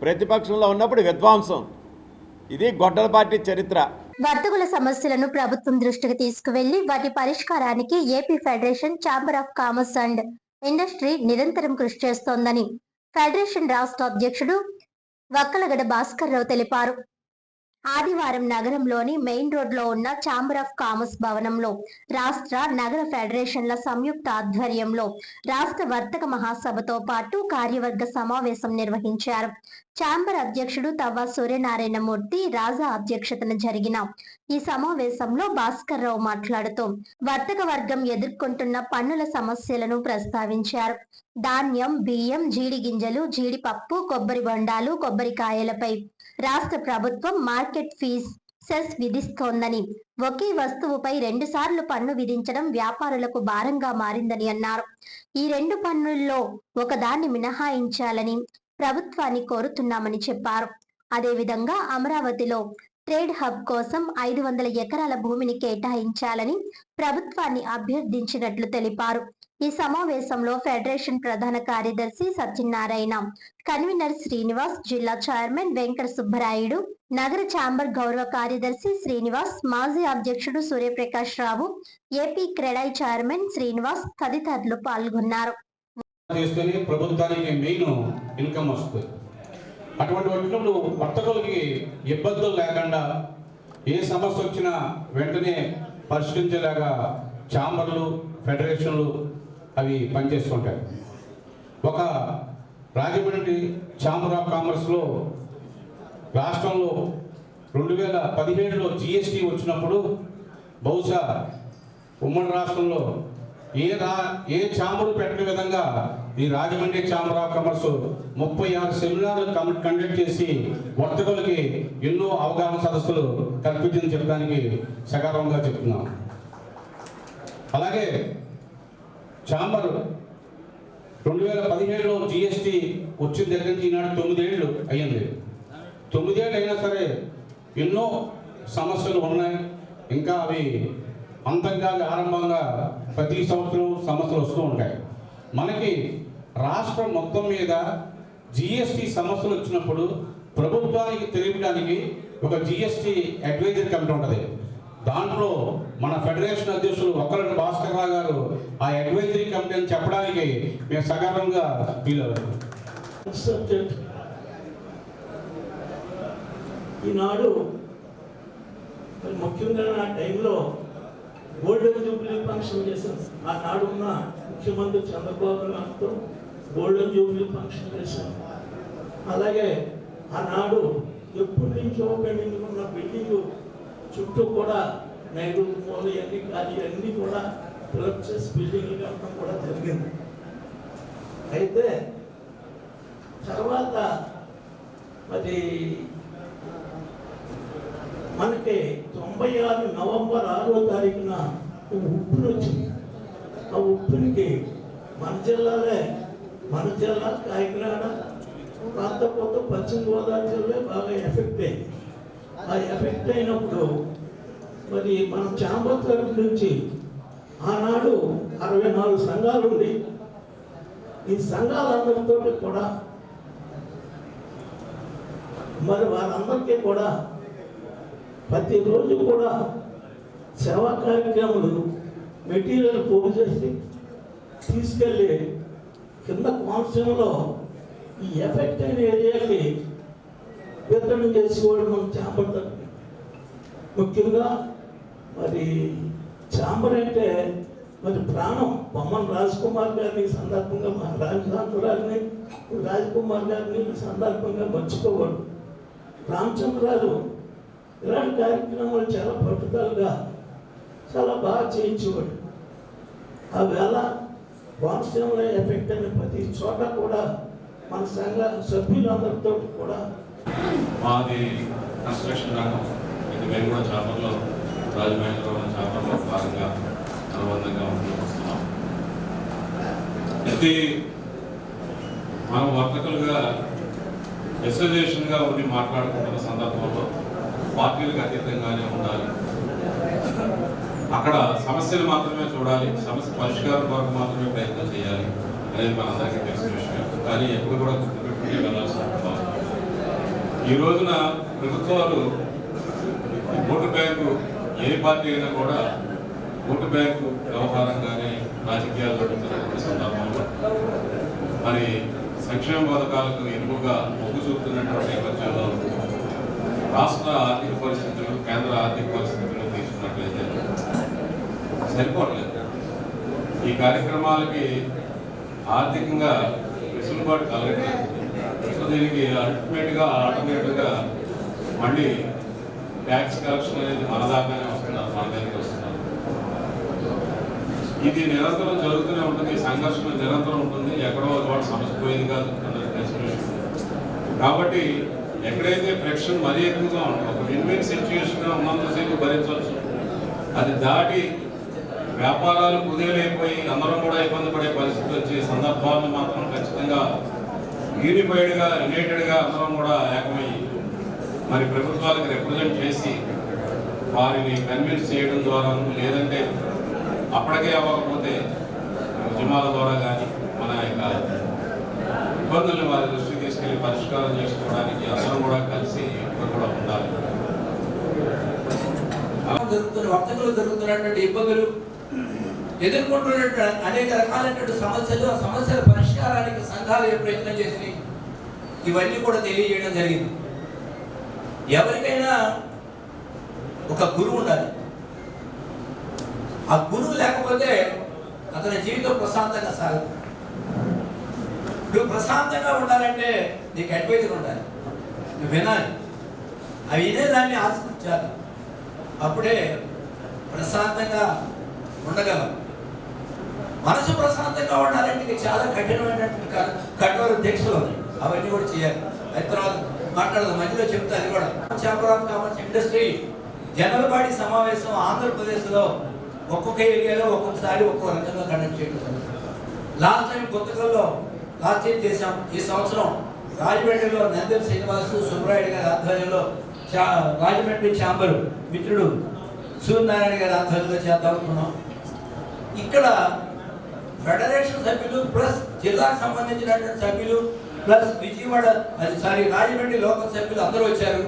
ప్రతిపక్షంలో ఉన్నప్పుడు విధ్వంసం. ఇది గొడ్డల పార్టీ చరిత్ర. వర్తకుల సమస్యలను ప్రభుత్వం దృష్టికి తీసుకువెళ్లి వాటి పరిష్కారానికి AP federation chamber of commerce and industry నిరంతరం కృషి చేస్తోందని ఫెడరేషన్ రాష్ట్ర అధ్యక్షుడు వక్కలగడ భాస్కర్ రావు తెలిపారు. ఆదివారం నగరంలోని మెయిన్ రోడ్ లో ఉన్న ఛాంబర్ ఆఫ్ కామర్స్ భవనంలో రాష్ట్ర, నగర ఫెడరేషన్ల సంయుక్త ఆధ్వర్యంలో రాష్ట్ర వర్తక మహాసభతో పాటు కార్యవర్గ సమావేశం నిర్వహించారు. ఛాంబర్ అధ్యక్షుడు తవ్వ సూర్యనారాయణమూర్తి రాజా అధ్యక్షతన జరిగిన ఈ సమావేశంలో భాస్కర్ రావు మాట్లాడుతూ వర్తక వర్గం ఎదుర్కొంటున్న పన్నుల సమస్యలను ప్రస్తావించారు. ధాన్యం, బియ్యం, జీడి గింజలు, జీడిపప్పు, కొబ్బరి బొండాలు, కొబ్బరికాయలపై రాష్ట్ర ప్రభుత్వం మార్కెట్ ఫీజ్ సెస్ విధిస్తోందని, ఒకే వస్తువుపై 2 సార్లు పన్ను విధించడం వ్యాపారులకు భారంగా మారిందని అన్నారు. ఈ 2 పన్నుల్లో ఒకదాన్ని మినహాయించాలని ప్రభుత్వాన్ని కోరుతున్నామని చెప్పారు. అదేవిధంగా అమరావతిలో ట్రేడ్ హబ్ కోసం 500 ఎకరాల భూమిని కేటాయించాలని ప్రభుత్వాన్ని అభ్యర్థించినట్లు తెలిపారు. ఈ సమావేశంలో ఫెడరేషన్ ప్రధాన కార్యదర్శి సత్యనారాయణ, కన్వీనర్ శ్రీనివాస్, జిల్లా చైర్మన్ వెంకట సుబ్బరాయుడు, నగర ఛాంబర్ గౌరవ కార్యదర్శి శ్రీనివాస్, మాజీ అధ్యక్షుడు సూర్యప్రకాష్ రావు, ఏపీ క్రెడాయ్ చైర్మన్ శ్రీనివాస్ తదితరులు పాల్గొన్నారు. ప్రభుత్వానికి మెయిన్ ఇన్కమ్ వస్తుంది. అటువంటి వచ్చినప్పుడు వర్తకులకి ఇబ్బందులు లేకుండా ఏ సమస్య వచ్చినా వెంటనే పరిష్కరించేలాగా ఛాంబర్లు, ఫెడరేషన్లు అవి పనిచేస్తుంటాయి. ఒక రాజమండ్రి ఛాంబర్ ఆఫ్ కామర్స్లో రాష్ట్రంలో 2017లో జిఎస్టీ వచ్చినప్పుడు బహుశా ఉమ్మడి రాష్ట్రంలో ఏ ఛాంబర్ పెట్టిన విధంగా ఈ రాజమండ్రి ఛాంబర్ ఆఫ్ కామర్స్ 36 సెమినార్లు కండక్ట్ చేసి వర్తకులకి ఎన్నో అవగాహన సదస్సులు కల్పించిందని చెప్పడానికి సకాలంగా చెప్తున్నాం. అలాగే ఛాంబర్ 2017లో జిఎస్టీ వచ్చిన దగ్గర నుంచి ఈనాడు 9 ఏళ్ళు అయ్యింది. 9 ఏళ్ళు అయినా సరే ఎన్నో సమస్యలు ఉన్నాయి. ఇంకా అవి అంతంగా ఆరంభంగా ప్రతి సంవత్సరం సమస్యలు వస్తూ ఉంటాయి. మనకి రాష్ట్రం మొత్తం మీద జిఎస్టీ సమస్యలు వచ్చినప్పుడు ప్రభుత్వానికి తెలియడానికి ఒక జిఎస్టీ అడ్వైజరీ కమిటీ ఉంటుంది. దాంట్లో మన ఫెడరేషన్ అధ్యక్షులు ఒక్కరండి భాస్కర్ రావు గారు ఆ అడ్వైజరీ కమిటీ అని చెప్పడానికి మేము సకాలంగా వీలవ్వాలి. ఈనాడు ముఖ్యంగా నా టైంలో గోల్డెన్ జూబ్లీ ఫంక్షన్ చేశాం. ఆనాడు ఉన్న ముఖ్యమంత్రి చంద్రబాబు నాయుడుతో గోల్డెన్ జూబ్లీ ఫంక్షన్ చేశాం. అలాగే ఆనాడు ఎప్పటి నుంచో పెండింగ్ ఉన్న బిల్డింగ్ చుట్టూ కూడా నైరుతి మూల అన్ని ఖాళీ అన్నీ కూడా ఫిలప్ చేసి బిల్డింగ్ కట్టడం కూడా జరిగింది. అయితే తర్వాత మరి మనకి 96 నవంబర్ 6వ తారీఖున ఉప్పుని వచ్చింది. ఆ ఉప్పునికి మన జిల్లా కాకినాడ ప్రాంతంతో పశ్చిమ గోదావరి జిల్లా బాగా ఎఫెక్ట్ అయింది. ఆ ఎఫెక్ట్ అయినప్పుడు మరి మన ఛాంబర్ తరఫు నుంచి ఆనాడు 64 సంఘాలు ఉండి ఈ సంఘాలందరితో కూడా మరి వారందరికీ కూడా ప్రతిరోజు కూడా సేవా కార్యక్రమాలు మెటీరియల్ పోగు చేసి తీసుకెళ్ళి కింద కోనసీమలో ఈ ఎఫెక్ట్ అయిన ఏరియాకి వితరణ చేసేవాడు మన ఛాంబర్ తరఫున. ముఖ్యంగా మరి ఛాంబర్ అంటే మరి ప్రాణం బొమ్మన్ రాజ్కుమార్ గారిని సందర్భంగా మా రాజకాంతురాలని రాజ్కుమార్ గారిని ఈ సందర్భంగా మర్చిపోవాడు. రామచంద్రరాజు ఇలాంటి కార్యక్రమాలు చాలా పట్టుదలగా చాలా బాగా చేయించేవాడు. ఆ వేళ కోనసీమలో ఎఫెక్ట్ అయిన ప్రతి చోట కూడా మన సంఘ సభ్యులందరితో కూడా మాది కన్స్ట్రక్షన్ రంగం. ఇది మేము కూడా ఛాంబర్లో రాజమహేంద్రవరం ఛాంబర్లో భాగంగా అనుబంధంగా వస్తున్నాం. అయితే మనం వర్తకులుగా అసోసియేషన్గా ఉండి మాట్లాడుకుంటున్న సందర్భంలో పార్టీలకు అతీతంగానే ఉండాలి. అక్కడ సమస్యలు మాత్రమే చూడాలి, సమస్య పరిష్కారం కొరకు మాత్రమే ప్రయత్నం చేయాలి అనేది మనందరికీ తెలిసిన విషయం. కానీ ఎప్పుడు కూడా గుర్తుపెట్టుకుని వెళ్ళాల్సిన అవసరం. ఈ రోజున ప్రభుత్వాలు ఓటు బ్యాంకు ఏ పార్టీ అయినా కూడా ఓటు బ్యాంకు వ్యవహారంగానే రాజకీయాలు జరుగుతున్న సందర్భంలో మరి సంక్షేమ పథకాలకు ఎక్కువగా మొగ్గు చూపుతున్నటువంటి నేపథ్యంలో రాష్ట్ర ఆర్థిక పరిస్థితులు, కేంద్ర ఆర్థిక పరిస్థితులు తీసుకున్నట్లయితే సరిపోవట్లేదు. ఈ కార్యక్రమాలకి ఆర్థికంగా వెసులుబాటు కలగట్లేదు. దీనికి అల్టిమేట్గా ఆల్టర్నేటివ్గా మళ్ళీ ట్యాక్స్ కలెక్షన్ అనేది మన దాకానే వస్తున్నారు, మన దగ్గరికి వస్తున్నారు. ఇది నిరంతరం జరుగుతూనే ఉంటుంది, సంఘర్షణ నిరంతరం ఉంటుంది, ఎక్కడో చోట సమస్య పోయేది కాదు అందరికీ తెలిసిన విషయం. కాబట్టి ఎక్కడైతే ఫ్రిక్షన్ మరీ ఎక్కువగా ఉంటుంది, ఒక విన్ విన్ సిచ్యువేషన్గా ఉన్నంతసేపు భరించవచ్చు. అది దాటి వ్యాపారాలు కుదేలైపోయి అందరం కూడా ఇబ్బంది పడే పరిస్థితి వచ్చే సందర్భాలను మాత్రం ఖచ్చితంగా యూనిఫైడ్గా యునైటెడ్గా అందరం కూడా ఏకమయ్యి మరి ప్రభుత్వాలకు రిప్రజెంట్ చేసి వారిని కన్విన్స్ చేయడం ద్వారా, లేదంటే అప్పటికే అవ్వకపోతే ఉద్యమాల ద్వారా కానీ మన యొక్క ఇబ్బందులను వారి దృష్టికి తీసుకెళ్లి పరిష్కారం చేసుకోవడానికి అందరం కూడా కలిసి ఇక్కడ కూడా ఉండాలి. వర్తకులు జరుగుతున్నటువంటి ఇబ్బందులు, ఎదుర్కొంటున్నటువంటి అనేక రకాలైనటువంటి సమస్యలు, ఆ సమస్యల పరిష్కారానికి సంఘాలు ఏ ప్రయత్నం చేసి ఇవన్నీ కూడా తెలియజేయడం జరిగింది. ఎవరికైనా ఒక గురువు ఉండాలి. ఆ గురువు లేకపోతే అతని జీవితం ప్రశాంతంగా సాగదు. నువ్వు ప్రశాంతంగా ఉండాలంటే నీకు అడ్వైజర్ ఉండాలి, నువ్వు వినాలి, అవి వినేదాన్ని ఆస్వాదించాలి. అప్పుడే ప్రశాంతంగా ఉండగలం. మనసు ప్రశాంతంగా ఉండాలంటే చాలా కఠినమైనటువంటి కఠోర దీక్షలు ఉన్నాయి, అవన్నీ కూడా చేయాలి. అది తర్వాత మాట్లాడదాం, మధ్యలో చెప్తా. అది కూడా chamber of commerce industry general body సమావేశం ఆంధ్రప్రదేశ్లో ఒక్కొక్క ఏరియాలో ఒక్కొక్కసారి ఒక్కొక్క రకంగా కండక్ట్ చేయడం. లాస్ట్ టైం కొత్తగల్లో లాస్ట్ టైం చేశాం. ఈ సంవత్సరం రాజమండ్రిలో నందెం శ్రీనివాసు సుబ్రాయుడు గారి ఆధ్వర్యంలో రాజమండ్రి ఛాంబర్ మిత్రుడు సూర్యనారాయణ గారి ఆధ్వర్యంలో చేద్దాం అనుకున్నాం. ఇక్కడ ఫెడరేషన్ సభ్యులు ప్లస్ జిల్లాకు సంబంధించినటువంటి సభ్యులు ప్లస్ విజయవాడ రాజమండ్రి లోకల్ సభ్యులు అందరూ వచ్చారు.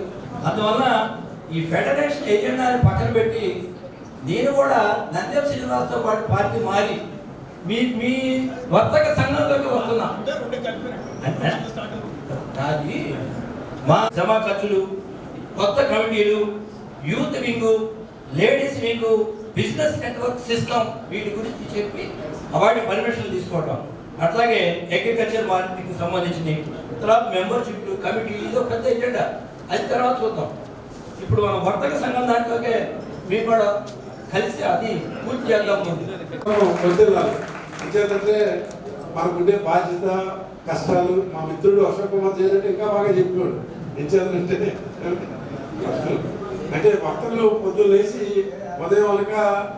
అందువల్ల ఈ ఫెడరేషన్ ఎజెండాని పక్కన పెట్టి నేను కూడా నంద్యం శ్రీనివాస్తో పాటు పార్టీ మారి మీ వర్తక సంఘంలోకి వస్తున్నా. అది మా జమా ఖర్చులు, కొత్త కమిటీలు, youth wing, ladies wing, business network system, వీటి గురించి చెప్పి వాటి పర్మిషన్లు తీసుకోవడం. అట్లాగే అగ్రికల్చర్ మార్కెటింగ్ సంబంధించిన తర్వాత మెంబర్షిప్లు, కమిటీ, ఇదో పెద్ద ఎజెండా. అది తర్వాత చూద్దాం. ఇప్పుడు మనం వర్తక సంఘం దాంట్లోకే మేము కూడా కలిసి అది పూర్తి చేద్దాం. అంచేతంటే మనకుండే బాధ్యత, కష్టాలు మా మిత్రుడు అశోక్ కుమార్ చేయాలంటే ఇంకా బాగా చెప్పినాడు. ఎంచేతంటే అంటే భక్తులు పొద్దున్న లేచి ఉదయం వరకు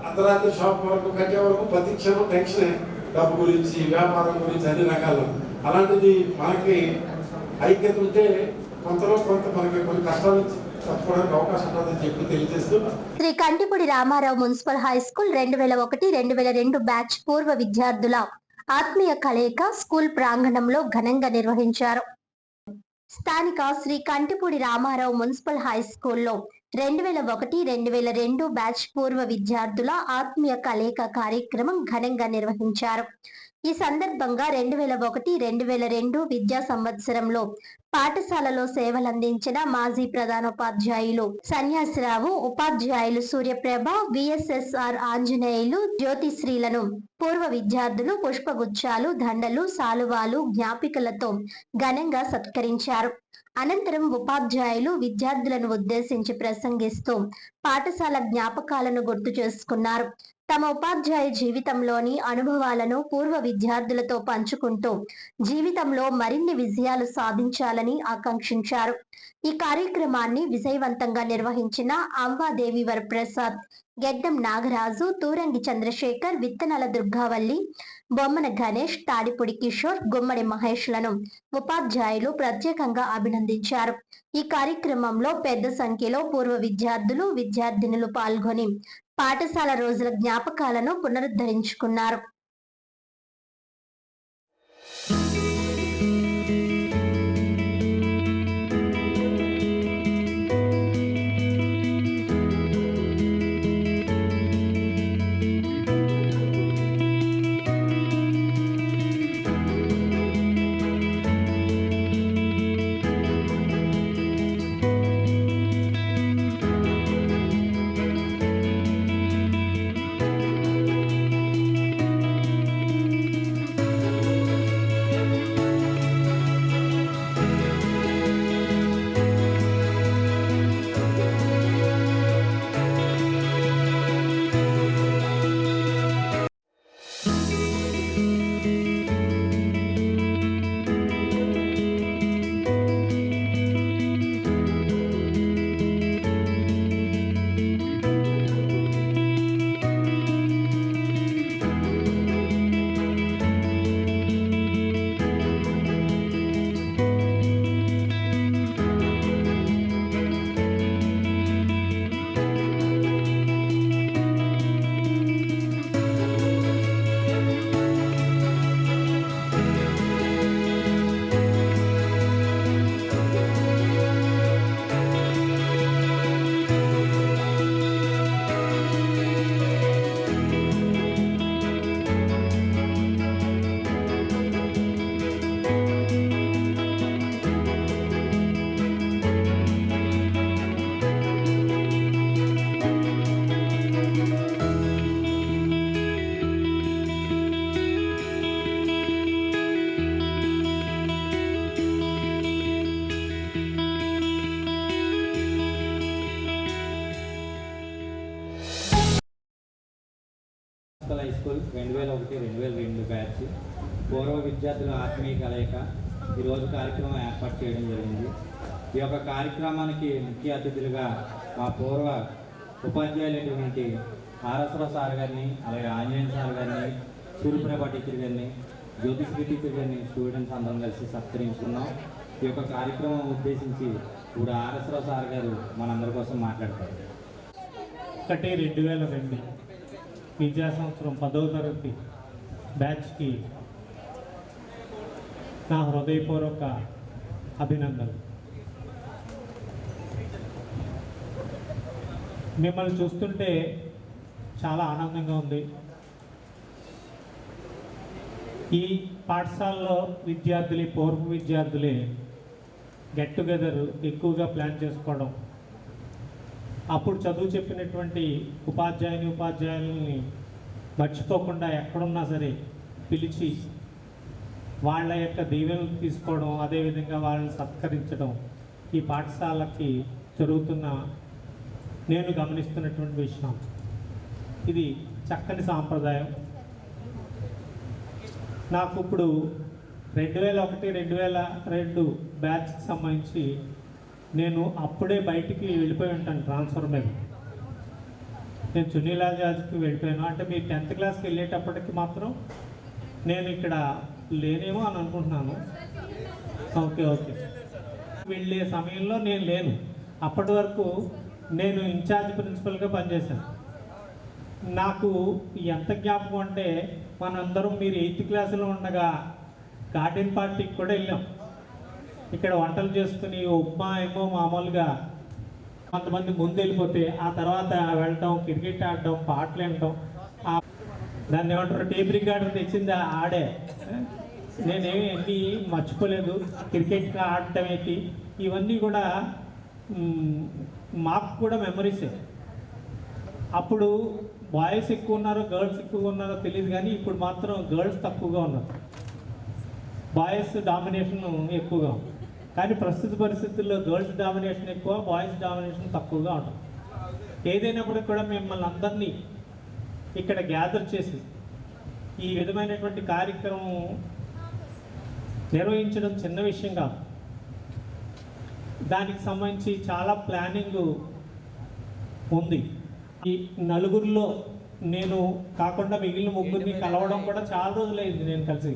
అర్ధరాత్రి షాప్ వరకు కట్టే వరకు ప్రతి క్షణం టెన్షన్, డబ్బు గురించి, వ్యాపారం గురించి, అన్ని రకాలు. అలాంటిది మనకి ఐక్యత ఉంటే కొంతలో కొంత మనకి కొన్ని కష్టాలు తప్పుకోవడానికి అవకాశం ఉంటుందని చెప్పి తెలియజేస్తూ Shri Kantipudi Ramarao municipal high school 2001-2002 batch పూర్వ విద్యార్థుల ఆత్మీయ కలయిక స్కూల్ ప్రాంగణంలో ఘనంగా నిర్వహించారు. స్థానిక శ్రీ కంటిపూడి రామారావు మున్సిపల్ హై స్కూల్లో 2001-2002 బ్యాచ్ పూర్వ విద్యార్థుల ఆత్మీయ కలయిక కార్యక్రమం ఘనంగా నిర్వహించారు. ఈ సందర్భంగా 2001-2002 విద్యా సంవత్సరంలో పాఠశాలలో సేవలందించిన మాజీ ప్రధానోపాధ్యాయులు సన్యాసిరావు, ఉపాధ్యాయులు సూర్యప్రభ, విఎస్ఎస్ఆర్ ఆంజనేయులు, జ్యోతిశ్రీలను పూర్వ విద్యార్థులు పుష్పగుచ్చాలు, దండలు, సాలువాలు, జ్ఞాపికలతో ఘనంగా సత్కరించారు. అనంతరం ఉపాధ్యాయులు విద్యార్థులను ఉద్దేశించి ప్రసంగిస్తూ పాఠశాల జ్ఞాపకాలను గుర్తు చేసుకున్నారు. తమ ఉపాధ్యాయ జీవితంలోని అనుభవాలను పూర్వ విద్యార్థులతో పంచుకుంటూ జీవితంలో మరిన్ని విజయాలు సాధించాలని ఆకాంక్షించారు. ఈ కార్యక్రమాన్ని విజయవంతంగా నిర్వహించిన అంబాదేవి వరప్రసాద్, గెడ్డం నాగరాజు, తూరంగి చంద్రశేఖర్, విత్తనాల దుర్గావల్లి, బొమ్మన గణేష్, తాడిపొడి కిషోర్, గుమ్మడి మహేష్లను ఉపాధ్యాయులు ప్రత్యేకంగా అభినందించారు. ఈ కార్యక్రమంలో పెద్ద సంఖ్యలో పూర్వ విద్యార్థులు, విద్యార్థినులు పాల్గొని పాఠశాల రోజుల జ్ఞాపకాలను పునరుద్ధరించుకున్నారు. స్కూల్ 2001-2002 బ్యాచ్ పూర్వ విద్యార్థుల ఆత్మీయ కలయిక ఈరోజు కార్యక్రమం ఏర్పాటు చేయడం జరిగింది. ఈ యొక్క కార్యక్రమానికి ముఖ్య అతిథులుగా మా పూర్వ ఉపాధ్యాయులైనటువంటి ఆర్ఎస్రావు సార్ గారిని, అలాగే ఆంజనేయ సార్ గారిని, సూర్యప్రభ టీచర్ గారిని, జ్యోతిశ్రీ టీచర్ గారిని స్టూడెంట్స్ అందరం కలిసి సత్కరించుకున్నాం. ఈ యొక్క కార్యక్రమం ఉద్దేశించి ఇప్పుడు ఆర్ఎస్రావు సార్ గారు మనందరి కోసం మాట్లాడతారు. 2002 విద్యా సంవత్సరం 10వ తరగతి బ్యాచ్కి నా హృదయపూర్వక అభినందనలు. మిమ్మల్ని చూస్తుంటే చాలా ఆనందంగా ఉంది. ఈ పాఠశాలలో విద్యార్థులు, పూర్వ విద్యార్థులే గెట్ టుగెదర్ ఎక్కువగా ప్లాన్ చేసుకోవడం, అప్పుడు చదువు చెప్పినటువంటి ఉపాధ్యాయుల్ని మర్చిపోకుండా ఎక్కడున్నా సరే పిలిచి వాళ్ళ యొక్క దీవెనలు తీసుకోవడం, అదేవిధంగా వాళ్ళని సత్కరించడం ఈ పాఠశాలకి జరుగుతున్న నేను గమనిస్తున్నటువంటి విషయం. ఇది చక్కని సాంప్రదాయం. నాకు ఇప్పుడు 2001-2002 బ్యాచ్కి సంబంధించి నేను అప్పుడే బయటికి వెళ్ళిపోయి ఉంటాను ట్రాన్స్ఫర్ మీద. నేను చున్నీలాజాజ్కి వెళ్ళిపోయాను. అంటే మీ 10th క్లాస్కి వెళ్ళేటప్పటికి మాత్రం నేను ఇక్కడ లేనేమో అని అనుకుంటున్నాను. ఓకే వెళ్ళే సమయంలో నేను లేను. అప్పటి వరకు నేను ఇన్ఛార్జ్ ప్రిన్సిపల్గా పనిచేశాను. నాకు ఎంత జ్ఞాపకం అంటే మనందరం మీరు 8th క్లాసులో ఉండగా గార్డెన్ పార్టీకి కూడా వెళ్ళాం. ఇక్కడ వంటలు చేసుకుని ఉప్మా ఏమో మామూలుగా కొంతమంది ముందు వెళ్ళిపోతే ఆ తర్వాత వెళ్ళటం, క్రికెట్ ఆడటం, పాటలు వినటం, దాన్ని ఏమంటారు టేప్ రికార్డర్ తెచ్చింది ఆడే. నేనేమి అన్నీ మర్చిపోలేదు. క్రికెట్ ఆడటం ఏంటి ఇవన్నీ కూడా మాకు కూడా మెమరీసే. అప్పుడు బాయ్స్ ఎక్కువ ఉన్నారో గర్ల్స్ ఎక్కువగా ఉన్నారో తెలియదు, కానీ ఇప్పుడు మాత్రం గర్ల్స్ తక్కువగా ఉన్నారు, బాయ్స్ డామినేషన్ ఎక్కువగా ఉంది. కానీ ప్రస్తుత పరిస్థితుల్లో గర్ల్స్ డామినేషన్ ఎక్కువ, బాయ్స్ డామినేషన్ తక్కువగా ఉంటుంది. ఏదైనప్పటికీ కూడా మిమ్మల్ని అందరినీ ఇక్కడ గ్యాదర్ చేసి ఈ విధమైనటువంటి కార్యక్రమం నిర్వహించడం చిన్న విషయం కాదు. దానికి సంబంధించి చాలా ప్లానింగ్ ఉంది. ఈ నలుగురిలో నేను కాకుండా మిగిలిన ముగ్గురిని కలవడం కూడా చాలా రోజులైంది నేను కలిసి.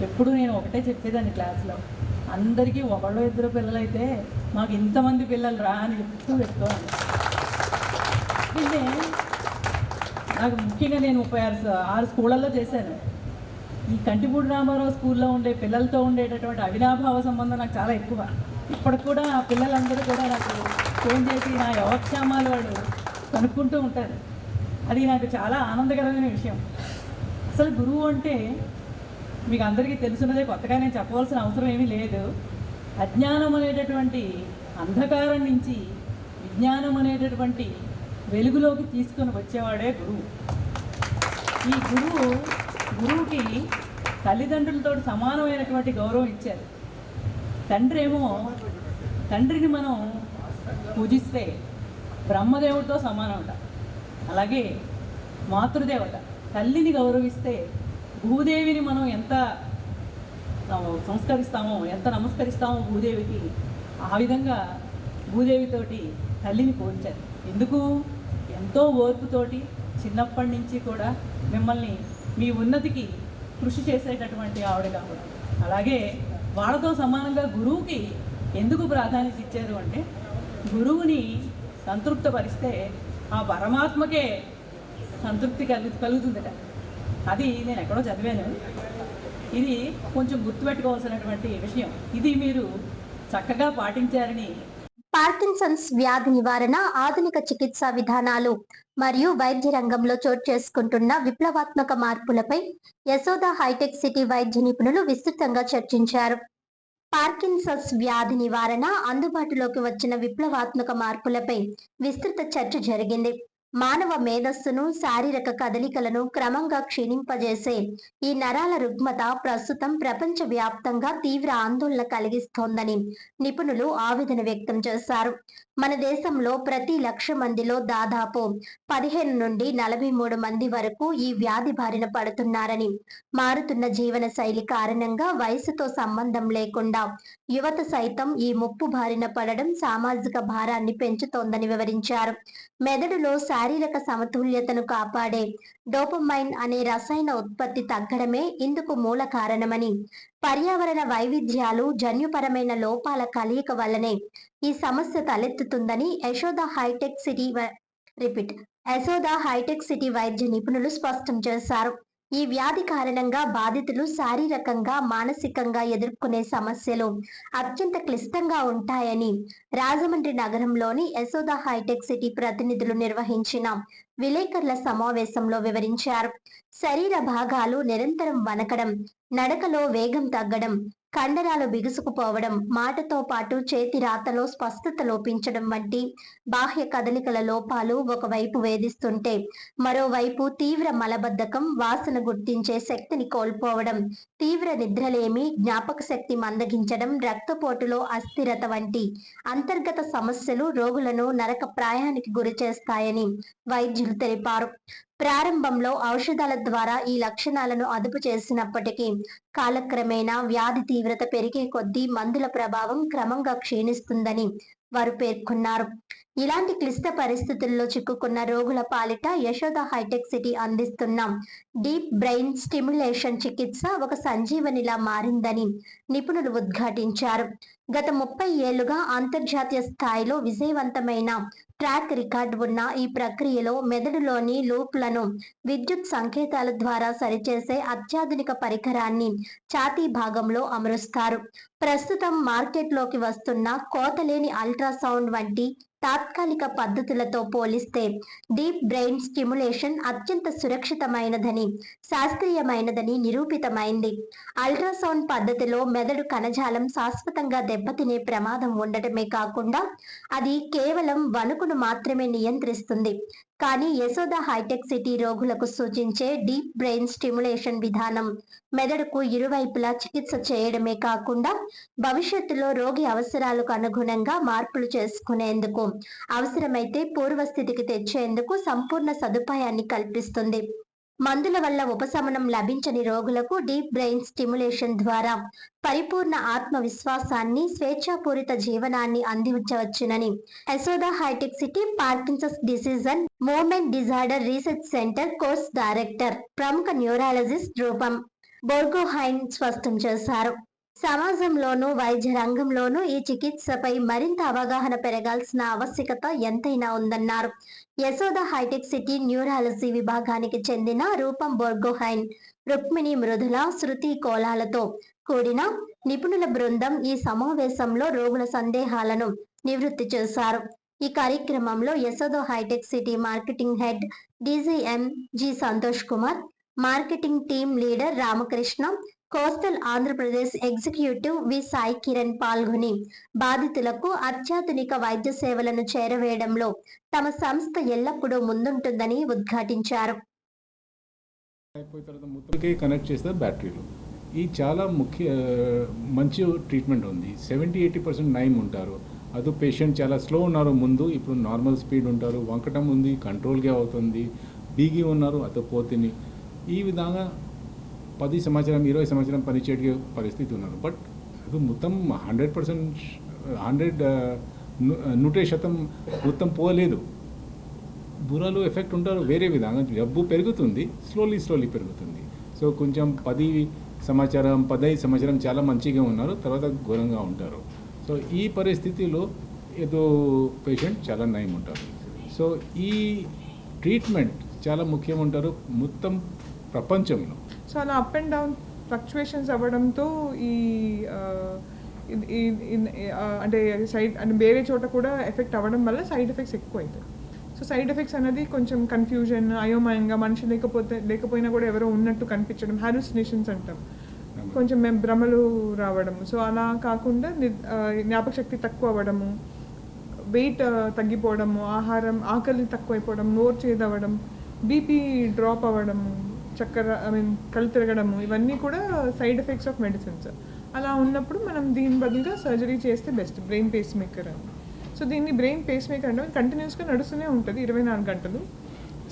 ఎప్పుడు నేను ఒకటే చెప్పేదాన్ని క్లాస్లో, అందరికీ ఒకళ్ళు ఇద్దరు పిల్లలైతే మాకు ఇంతమంది పిల్లలు రా అని చెప్తూ పెట్టుకోవాలి. నాకు ముఖ్యంగా నేను 36 స్కూళ్ళల్లో చేశాను. ఈ కంటిపూడి రామారావు స్కూల్లో ఉండే పిల్లలతో ఉండేటటువంటి అవినాభావ సంబంధం నాకు చాలా ఎక్కువ. ఇప్పటికి కూడా ఆ పిల్లలందరూ కూడా నాకు ఫోన్ చేసి నా యోగక్షేమాలు వాళ్ళు కనుక్కుంటూ ఉంటారు. అది నాకు చాలా ఆనందకరమైన విషయం. అసలు గురువు అంటే మీకు అందరికీ తెలుసున్నదే, కొత్తగా నేను చెప్పవలసిన అవసరం ఏమీ లేదు. అజ్ఞానం అనేటటువంటి అంధకారం నుంచి విజ్ఞానం అనేటటువంటి వెలుగులోకి తీసుకొని వచ్చేవాడే గురువు. ఈ గురువుకి తల్లిదండ్రులతో సమానమైనటువంటి గౌరవం ఇచ్చారు. తండ్రిని మనం పూజిస్తే బ్రహ్మదేవుడితో సమానమట. అలాగే మాతృదేవత తల్లిని గౌరవిస్తే భూదేవిని మనం ఎంత సంస్కరిస్తామో, ఎంత నమస్కరిస్తామో భూదేవికి, ఆ విధంగా భూదేవితోటి తల్లిని పోల్చారు. ఎందుకు? ఎంతో ఓర్పుతోటి చిన్నప్పటి నుంచి కూడా మిమ్మల్ని మీ ఉన్నతికి కృషి చేసేటటువంటి ఆవిడ కాబట్టి. అలాగే వాళ్ళతో సమానంగా గురువుకి ఎందుకు ప్రాధాన్యత ఇచ్చారు అంటే, గురువుని సంతృప్తపరిస్తే ఆ పరమాత్మకే సంతృప్తి కలుగుతుందట. అది నేను ఎక్కడో చదివాను. ఇది కొంచెం గుర్తుపెట్టుకోవాల్సినటువంటి విషయం. ఇది మీరు చక్కగా పాటించారని. పార్కిన్సన్స్ వ్యాధి నివారణ, ఆధునిక చికిత్సా విధానాలు మరియు వైద్య రంగంలో చోటు చేసుకుంటున్న విప్లవాత్మక మార్పులపై యశోద హైటెక్ సిటీ వైద్య నిపుణులు విస్తృతంగా చర్చించారు. పార్కిన్సన్స్ వ్యాధి నివారణ, అందుబాటులోకి వచ్చిన విప్లవాత్మక మార్పులపై విస్తృత చర్చ జరిగింది. మానవ మేధస్సును, శారీరక కదలికలను క్రమంగా క్షీణింపజేసే ఈ నరాల రుగ్మత ప్రస్తుతం ప్రపంచ వ్యాప్తంగా తీవ్ర ఆందోళన కలిగిస్తోందని నిపుణులు ఆవేదన వ్యక్తం చేశారు. మన దేశంలో ప్రతి 1,00,000 మందిలో దాదాపు 15 నుండి 43 మంది వరకు ఈ వ్యాధి బారిన పడుతున్నారని, మారుతున్న జీవన శైలి కారణంగా వయసుతో సంబంధం లేకుండా యువత సైతం ఈ ముప్పు బారిన పడడం సామాజిక భారాన్ని పెంచుతోందని వివరించారు. మెదడులో శారీరక సమతుల్యతను కాపాడే డోపమైన్ అనే రసాయన ఉత్పత్తి తగ్గడమే ఇందుకు మూల కారణమని, పర్యావరణ వైవిధ్యాలు, జన్యుపరమైన లోపాల కలయిక వల్లనే ఈ సమస్య తలెత్తుతుందని యశోద హైటెక్ సిటీ వైద్య నిపుణులు స్పష్టం చేశారు. ఈ వ్యాధి కారణంగా బాధితులు శారీరకంగా, మానసికంగా ఎదుర్కొనే సమస్యలు అత్యంత క్లిష్టంగా ఉంటాయని రాజమండ్రి నగరంలోని యశోద హైటెక్ సిటీ ప్రతినిధులు నిర్వహించిన విలేకరుల సమావేశంలో వివరించారు. శరీర భాగాలు నిరంతరం వణకడం, నడకలో వేగం తగ్గడం, కండరాలు బిగుసుకుపోవడం, మాటతో పాటు చేతి రాతలో స్పష్టత లోపించడం వంటి బాహ్య కదలికల లోపాలు ఒకవైపు వేధిస్తుంటే, మరోవైపు తీవ్ర మలబద్ధకం, వాసన గుర్తించే శక్తిని కోల్పోవడం, తీవ్ర నిద్రలేమి, జ్ఞాపక శక్తి మందగించడం, రక్తపోటులో అస్థిరత వంటి అంతర్గత సమస్యలు రోగులను నరక ప్రాయానికి గురి చేస్తాయని వైద్యులు తెలిపారు. ప్రారంభంలో ఔషధాల ద్వారా ఈ లక్షణాలను అదుపు చేసినప్పటికీ కాలక్రమేణా వ్యాధి తీవ్రత పెరిగే కొద్దీ మందుల ప్రభావం క్రమంగా క్షీణిస్తుందని వారు పేర్కొన్నారు. ఇలాంటి క్లిష్ట పరిస్థితుల్లో చిక్కుకున్న రోగుల పాలిట యశోద హైటెక్ సిటీ అందిస్తున్న డీప్ బ్రెయిన్ స్టిమ్యులేషన్ చికిత్స ఒక సంజీవనిలా మారిందని నిపుణులు ఉద్ఘాటించారు. గత 30 ఏళ్లుగా అంతర్జాతీయ స్థాయిలో విజయవంతమైన ట్రాక్ రికార్డు ఉన్న ఈ ప్రక్రియలో మెదడులోని లూప్లను విద్యుత్ సంకేతాల ద్వారా సరిచేసే అత్యాధునిక పరికరాన్ని ఛాతీ భాగంలో అమరుస్తారు. ప్రస్తుతం మార్కెట్లోకి వస్తున్న కోతలేని అల్ట్రాసౌండ్ వంటి తాత్కాలిక పద్ధతులతో పోలిస్తే డీప్ బ్రెయిన్ స్టిమ్యులేషన్ అత్యంత సురక్షితమైనదని, శాస్త్రీయమైనదని నిరూపితమైంది. అల్ట్రాసౌండ్ పద్ధతిలో మెదడు కణజాలం శాశ్వతంగా దెబ్బతినే ప్రమాదం ఉండటమే కాకుండా అది కేవలం వణుకును మాత్రమే నియంత్రిస్తుంది. కానీ యశోద హైటెక్ సిటీ రోగులకు సూచించే డీప్ బ్రెయిన్ స్టిమ్యులేషన్ విధానం మెదడుకు ఇరువైపులా చికిత్స చేయడమే కాకుండా భవిష్యత్తులో రోగి అవసరాలకు అనుగుణంగా మార్పులు చేసుకునేందుకు, అవసరమైతే పూర్వస్థితికి తెచ్చేందుకు సంపూర్ణ సదుపాయాన్ని కల్పిస్తుంది. మందుల వల్ల ఉపశమనం లభించని రోగులకు డీప్ బ్రెయిన్ స్టిమ్యులేషన్ ద్వారా పరిపూర్ణ ఆత్మవిశ్వాసాన్ని, స్వేచ్ఛాపూరిత జీవనాన్ని అందించవచ్చునని Yashoda hitech city Parkinson's disease and movement disorder research centre course director, ప్రముఖ న్యూరాలజిస్ట్ రూపం బోర్గోహైన్ స్పష్టం చేశారు. సమాజంలోనూ వైద్య రంగంలోనూ ఈ చికిత్సపై మరింత అవగాహన పెరగాల్సిన ఆవశ్యకత ఎంతైనా ఉందన్నారు. యశోద హైటెక్ సిటీ న్యూరాలజీ విభాగానికి చెందిన రూపం బోర్గోహైన్, రుక్మిణి మృదుల, శృతి కోలాలతో కూడిన నిపుణుల బృందం ఈ సమావేశంలో రోగుల సందేహాలను నివృత్తి చేశారు. ఈ కార్యక్రమంలో Yashoda hitech city marketing head DGM G Santosh Kumar, marketing team leader Ramakrishna, coastal Andhra Pradesh executive V Sai Kiran పాల్గొని బాధితులకు అత్యాధునిక వైద్య సేవలను చేరవేయడంలో తమ సంస్థ ఎల్లప్పుడూ ముందుంటుందని ఉద్ఘాటించారు. కనెక్ట్ చేస్తారు బ్యాటరీలో. ఈ చాలా మంచి ట్రీట్మెంట్ ఉంది. 70-80% నయం ఉంటారు. అది పేషెంట్ చాలా స్లో ఉన్నారు ముందు, ఇప్పుడు నార్మల్ స్పీడ్ ఉంటారు. వంకటం ఉంది, కంట్రోల్గా అవుతుంది. బీగి ఉన్నారు, అది పోతుంది. ఈ విధంగా 10 సంవత్సరం 20 సంవత్సరం పనిచేయే పరిస్థితి ఉన్నారు. బట్ అది మొత్తం 100% 100% మొత్తం పోలేదు. బుర్రలో ఎఫెక్ట్ ఉంటారు వేరే విధంగా. జబ్బు పెరుగుతుంది, స్లోలీ పెరుగుతుంది. సో కొంచెం 15 సంవత్సరం చాలా మంచిగా ఉన్నారు, తర్వాత ఘోరంగా ఉంటారు. సో ఈ పరిస్థితిలో ఏదో పేషెంట్ చాలా నయం ఉంటారు. సో ఈ ట్రీట్మెంట్ చాలా ముఖ్యం ఉంటారు మొత్తం ప్రపంచంలో. సో అలా అప్ అండ్ డౌన్ ఫ్లక్చువేషన్స్ అవ్వడంతో ఈ అంటే సైడ్ అంటే వేరే చోట కూడా ఎఫెక్ట్ అవ్వడం వల్ల సైడ్ ఎఫెక్ట్స్ ఎక్కువ అవుతాయి. సో సైడ్ ఎఫెక్ట్స్ అనేది కొంచెం కన్ఫ్యూజన్, అయోమయంగా, మనిషి లేకపోయినా కూడా ఎవరో ఉన్నట్టు కనిపించడం, హాలుసినేషన్స్ అంటాం, కొంచెం భ్రమలు రావడము. సో అలా కాకుండా జ్ఞాపక శక్తి తక్కువ అవ్వడము, వెయిట్ తగ్గిపోవడము, ఆకలి తక్కువైపోవడం, నోరు చేదవ్వడం, బీపీ డ్రాప్ అవ్వడము, చక్కెర కళ్ళు తిరగడము, ఇవన్నీ కూడా సైడ్ ఎఫెక్ట్స్ ఆఫ్ మెడిసిన్స్. అలా ఉన్నప్పుడు మనం దీని బదులుగా సర్జరీ చేస్తే బెస్ట్, బ్రెయిన్ పేస్ మేకర్ అని. సో దీన్ని బ్రెయిన్ పేస్ మేకర్ అంటే కంటిన్యూస్గా నడుస్తూనే ఉంటుంది 24 గంటలు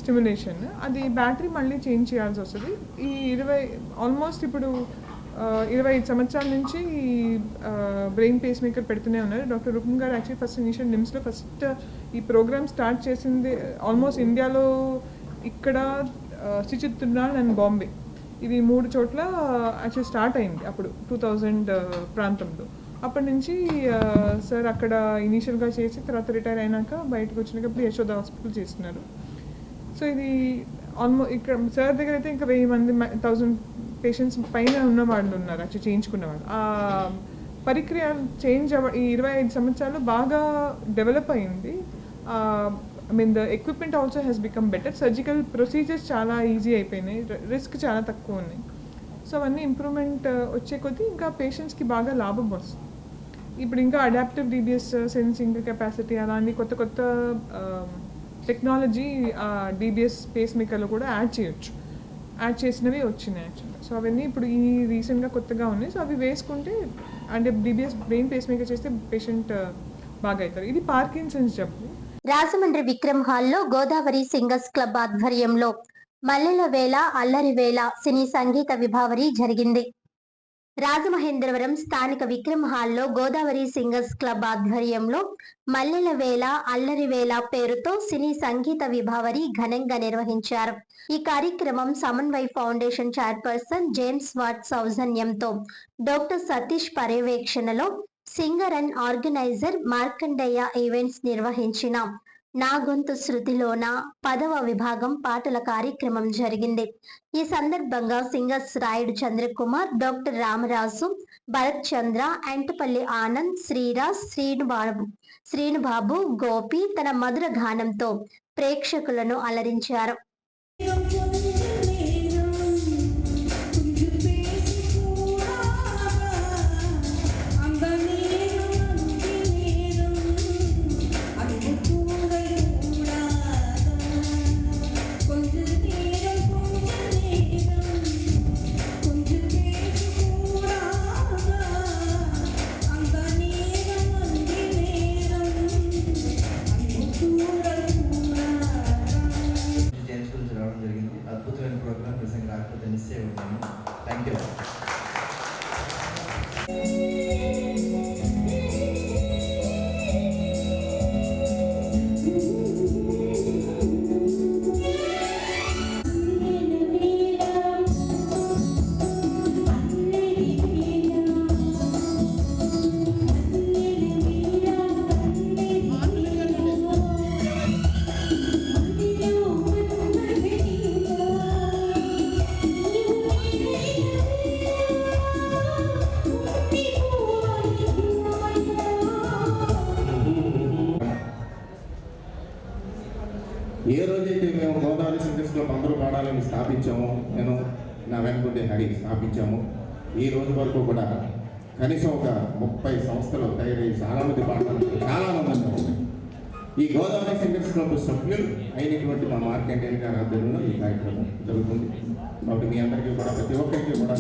స్టిమ్యులేషన్. అది బ్యాటరీ మళ్ళీ చేంజ్ చేయాల్సి వస్తుంది. ఈ ఆల్మోస్ట్ ఇప్పుడు 25 సంవత్సరాల నుంచి బ్రెయిన్ పేస్ మేకర్ పెడుతూనే ఉన్నారు. డాక్టర్ రుక్మిణి గారు యాక్చువల్లీ ఫస్ట్ ఇనిషియల్ నిమ్స్లో ఫస్ట్ ఈ ప్రోగ్రామ్ స్టార్ట్ చేసింది. ఆల్మోస్ట్ ఇండియాలో ఇక్కడ చిత్తూరు అండ్ బాంబే, ఇవి 3 చోట్ల యాక్చువల్లీ స్టార్ట్ అయింది అప్పుడు 2000 ప్రాంతంలో. అప్పటి నుంచి సార్ అక్కడ ఇనీషియల్గా చేసి తర్వాత రిటైర్ అయినాక బయటకు వచ్చినప్పుడు యశోద హాస్పిటల్ చేస్తున్నారు. సో ఇది ఆల్మోస్ట్ ఇక్కడ సార్ దగ్గర అయితే ఇంకా 1000 మంది 1000 పేషెంట్స్ పైన ఉన్న వాళ్ళు ఉన్నారు యాక్చువల్లీ చేయించుకున్నవాళ్ళు. ఆ పరిక్రియ చేంజ్ ఈ 25 సంవత్సరాలు బాగా డెవలప్ అయింది. The equipment also has become better. Surgical procedures చాలా ఈజీ అయిపోయినాయి, రిస్క్ చాలా తక్కువ ఉన్నాయి. సో అవన్నీ ఇంప్రూవ్మెంట్ వచ్చే కొద్దీ ఇంకా పేషెంట్స్కి బాగా లాభం వస్తుంది. ఇప్పుడు ఇంకా అడాప్టివ్ డిబిఎస్, సెన్సింగ్ కెపాసిటీ, అలాంటి కొత్త కొత్త టెక్నాలజీ డిబిఎస్ పేస్ మేకర్లో కూడా యాడ్ చేయొచ్చు. యాడ్ చేసినవి వచ్చినాయి యాక్చువల్గా. సో అవన్నీ ఇప్పుడు ఈ రీసెంట్గా కొత్తగా ఉన్నాయి. సో అవి వేసుకుంటే అంటే డిబిఎస్ బ్రెయిన్ పేస్ మేకర్ చేస్తే పేషెంట్ బాగా అవుతారు. ఇది పార్కిన్సన్స్ జబ్బు. రాజమండ్రి విక్రమ్ హాల్లో గోదావరి సింగర్స్ క్లబ్ ఆధ్వర్యంలో మల్లెల వేళ అల్లరి వేళ సినీ సంగీత విభావరి జరిగింది. రాజమహేంద్రవరం స్థానిక విక్రమ్ హాల్లో గోదావరి సింగర్స్ క్లబ్ ఆధ్వర్యంలో మల్లెల వేళ అల్లరి వేళ పేరుతో సినీ సంగీత విభావరి ఘనంగా నిర్వహించారు. ఈ కార్యక్రమం Samanvay foundation chairperson James Watt సౌజన్యంతో డాక్టర్ సతీష్ పర్యవేక్షణలో singer and organiser Markandeya events నిర్వహించిన నా గొంతు శృతిలోన 10వ విభాగం పాటల కార్యక్రమం జరిగింది. ఈ సందర్భంగా సింగర్స్ రాయుడు చంద్రకుమార్, డాక్టర్ రామరాజు, భరత్ చంద్ర, ఎంటపల్లి ఆనంద్, శ్రీరాజ్, శ్రీనుబాబు, గోపి తన మధుర గానంతో ప్రేక్షకులను అలరించారు. ఏ రోజైతే మేము గోదావరి సింగర్స్ క్లబ్ అందరూ పాడాలని స్థాపించాము, నేను నా వెనుకుంటే హరి స్థాపించాము, ఈ రోజు వరకు కూడా కనీసం ఒక 30 సంస్థలు తయారయ్యి చాలామంది పాడతారు, చాలామంది అంటారు. ఈ గోదావరి సింగర్స్ క్లబ్ సభ్యులు అయినటువంటి మా మార్కండేయ గారి ఆధ్వర్యంలో ఈ కార్యక్రమం జరుగుతుంది. కాబట్టి మీ అందరికీ కూడా ప్రతి ఒక్కరికి కూడా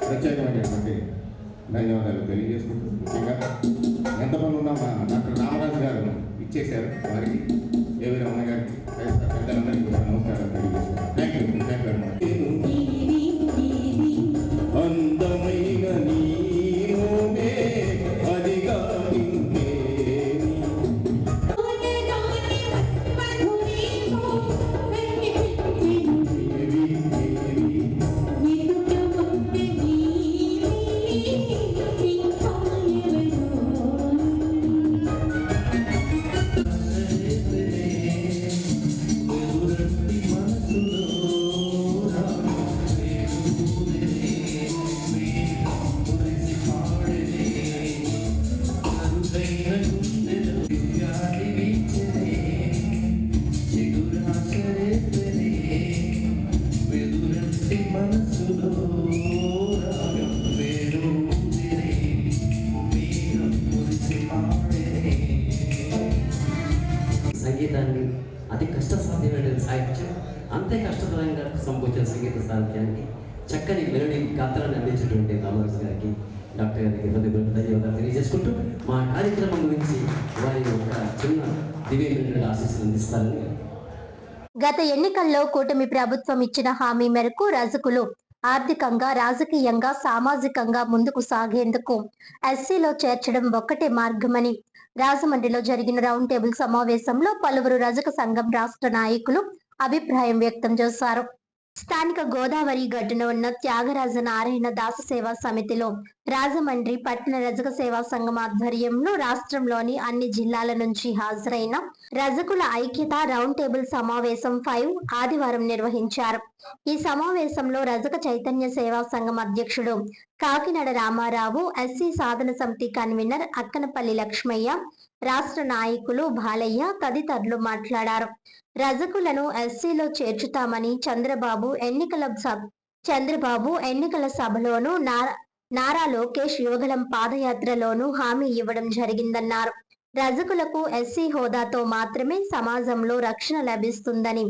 ప్రత్యేకమైనటువంటి ధన్యవాదాలు తెలియజేసుకుంటూ, ముఖ్యంగా ఎంతమంది ఉన్నా మా డాక్టర్ రామరాజు గారు ఇచ్చేశారు, వారికి ఏవి రమణ గారికి పెద్దలందరికీ కూడా నమస్కారాలు తెలియజేస్తున్నాను. Thank you very much. అందమైన నీ మోమే అదిగా సంగీతాన్ని అతి కష్టసాధ్యమైన సాహిత్యం, అంతే కష్టతరంగా సంభవించిన సంగీత సాహిత్యానికి చక్కని మెలోడీ గాత్రాన్ని అందించినటువంటి రామరాజు గారికి, డాక్టర్ గారికి హృదయపూర్వక ధన్యవాదాలు తెలియజేసుకుంటూ మా కార్యక్రమం గురించి వారి ఒక చిన్న దివ్యమైన ఆశీస్సులు అందిస్తారని. గత ఎన్నికల్లో కూటమి ప్రభుత్వం ఇచ్చిన హామీ మేరకు రజకులు ఆర్థికంగా, రాజకీయంగా, సామాజికంగా ముందుకు సాగేందుకు ఎస్సీలో చేర్చడం ఒక్కటే మార్గమని రాజమండ్రిలో జరిగిన రౌండ్ టేబుల్ సమావేశంలో పలువురు రజక సంఘం రాష్ట్ర నాయకులు అభిప్రాయం వ్యక్తం చేశారు. స్థానిక గోదావరి గడ్డున ఉన్న త్యాగరాజ నారాయణ దాస సేవా సమితిలో రాజమండ్రి పట్టణ రజక సేవా సంఘం ఆధ్వర్యంలో రాష్ట్రంలోని అన్ని జిల్లాల నుంచి హాజరైన రజకుల ఐక్యత రౌండ్ టేబుల్ సమావేశం 5 ఆదివారం నిర్వహించారు. ఈ సమావేశంలో రజక చైతన్య సేవా సంఘం అధ్యక్షుడు కాకినాడ రామారావు, ఎస్సీ సాధన సమితి కన్వీనర్ అక్కనపల్లి లక్ష్మయ్య, రాష్ట్ర నాయకులు బాలయ్య తదితరులు మాట్లాడారు. రజకులను ఎస్సీలో చేర్చుతామని చంద్రబాబు ఎన్నికల సభలోనూ నారా లోకేష్ యువగలం పాదయాత్రలోనూ హామీ ఇవ్వడం జరిగిందన్నారు. రజకులకు ఎస్సీ హోదాతో మాత్రమే సమాజంలో రక్షణ లభిస్తుందని,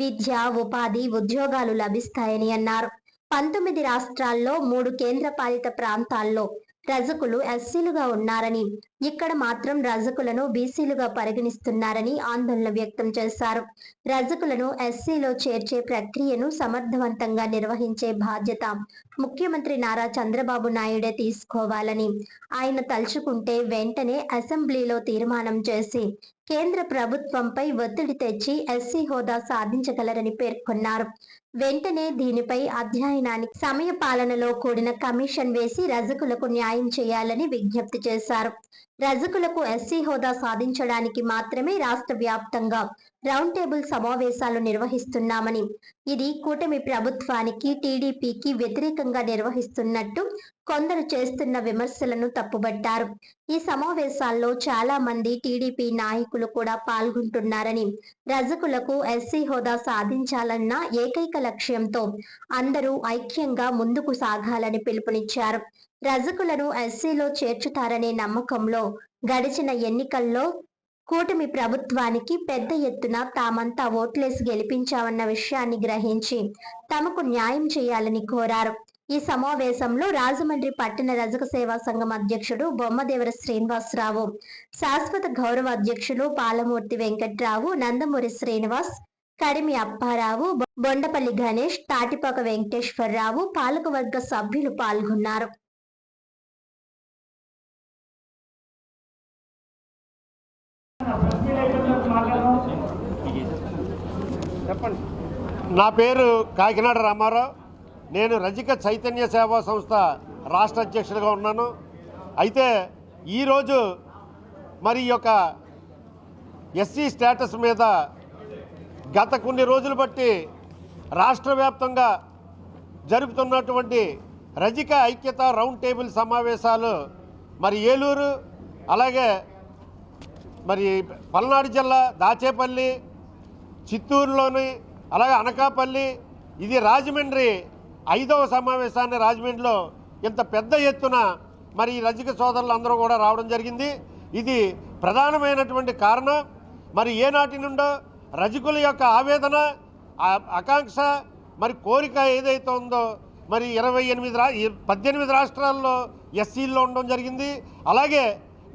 విద్య, ఉపాధి, ఉద్యోగాలు లభిస్తాయని అన్నారు. 19 రాష్ట్రాల్లో 3 కేంద్రపాలిత ప్రాంతాల్లో రజకులు ఎస్సీలుగా ఉన్నారని, ఇక్కడ మాత్రం రజకులను బీసీలుగా పరిగణిస్తున్నారని ఆందోళన వ్యక్తం చేశారు. రజకులను ఎస్సీలో చేర్చే ప్రక్రియను సమర్థవంతంగా నిర్వహించే బాధ్యత ముఖ్యమంత్రి నారా చంద్రబాబు నాయుడే తీసుకోవాలని, ఆయన తలుచుకుంటే వెంటనే అసెంబ్లీలో తీర్మానం చేసి కేంద్ర ప్రభుత్వంపై ఒత్తిడి తెచ్చి ఎస్సీ హోదా సాధించగలరని పేర్కొన్నారు. వెంటనే దీనిపై అధ్యయనానికి సమయ పాలనలో కూడిన కమిషన్ వేసి రజకులకు న్యాయం చేయాలని విజ్ఞప్తి చేశారు. రజకులకు ఎస్సీ హోదా సాధించడానికి మాత్రమే రాష్ట్ర వ్యాప్తంగా రౌండ్ టేబుల్ సమావేశాలు నిర్వహిస్తున్నామని, ఇది కూటమి ప్రభుత్వానికి, టీడీపీకి వ్యతిరేకంగా నిర్వహిస్తున్నట్టు కొందరు చేస్తున్న విమర్శలను తప్పుబట్టారు. ఈ సమావేశాల్లో చాలా మంది టీడీపీ నాయకులు కూడా పాల్గొంటున్నారని, రజకులకు ఎస్సీ హోదా సాధించాలన్న ఏకైక లక్ష్యంతో అందరూ ఐక్యంగా ముందుకు సాగాలని పిలుపునిచ్చారు. రజకులను ఎస్సీలో చేర్చుతారనే నమ్మకంలో గడిచిన ఎన్నికల్లో కూటమి ప్రభుత్వానికి పెద్ద ఎత్తున తామంతా ఓట్లేసి గెలిపించామన్న విషయాన్ని గ్రహించి తమకు న్యాయం చేయాలని కోరారు. ఈ సమావేశంలో రాజమండ్రి పట్టణ రజక సేవా సంఘం అధ్యక్షుడు బొమ్మదేవర శ్రీనివాసరావు, శాశ్వత గౌరవ అధ్యక్షులు పాలమూర్తి వెంకట్రావు, నందమూరి శ్రీనివాస్, కడిమి అప్పారావు, బొండపల్లి గణేష్, తాటిపాక వెంకటేశ్వరరావు, పాలకవర్గ సభ్యులు పాల్గొన్నారు. నా పేరు కాకినాడ రామారావు. నేను రజక చైతన్య సేవా సంస్థ రాష్ట్ర అధ్యక్షుడిగా ఉన్నాను. అయితే ఈరోజు మరి యొక్క ఎస్సీ స్టేటస్ మీద గత కొన్ని రోజులు బట్టి రాష్ట్ర వ్యాప్తంగా జరుపుతున్నటువంటి రజక ఐక్యత రౌండ్ టేబుల్ సమావేశాలు మరి ఏలూరు, అలాగే మరి పల్నాడు జిల్లా దాచేపల్లి, చిత్తూరులోని, అలాగే అనకాపల్లి, ఇది రాజమండ్రి 5వ సమావేశాన్ని రాజమండ్రిలో ఇంత పెద్ద ఎత్తున మరి ఈ రజక సోదరులు అందరూ కూడా రావడం జరిగింది. ఇది ప్రధానమైనటువంటి కారణం మరి ఏనాటి నుండో రజకుల యొక్క ఆవేదన, ఆకాంక్ష, మరి కోరిక ఏదైతే ఉందో మరి 18 రాష్ట్రాల్లో ఎస్సీల్లో ఉండడం జరిగింది. అలాగే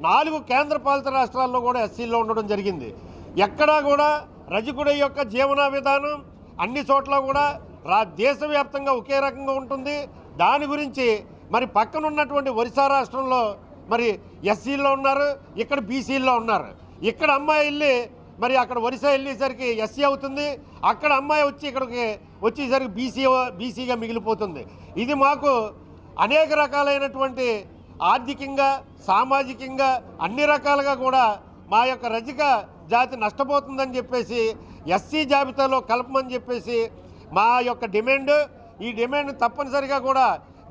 4 కేంద్రపాలిత రాష్ట్రాల్లో కూడా ఎస్సీల్లో ఉండడం జరిగింది. ఎక్కడా కూడా రజకుడి యొక్క జీవన విధానం అన్ని చోట్ల కూడా దేశవ్యాప్తంగా ఒకే రకంగా ఉంటుంది. దాని గురించి మరి పక్కన ఉన్నటువంటి ఒరిస్సా రాష్ట్రంలో మరి ఎస్సీల్లో ఉన్నారు, ఇక్కడ బీసీల్లో ఉన్నారు. ఇక్కడ అమ్మాయి వెళ్ళి మరి అక్కడ ఒరిస్సా వెళ్ళేసరికి ఎస్సీ అవుతుంది, అక్కడ అమ్మాయి వచ్చి ఇక్కడికి వచ్చేసరికి బీసీగా మిగిలిపోతుంది. ఇది మాకు అనేక రకాలైనటువంటి ఆర్థికంగా, సామాజికంగా అన్ని రకాలుగా కూడా మా యొక్క రజక జాతి నష్టపోతుందని చెప్పేసి ఎస్సీ జాబితాలో కలపమని చెప్పేసి మా యొక్క డిమాండ్. ఈ డిమాండ్ తప్పనిసరిగా కూడా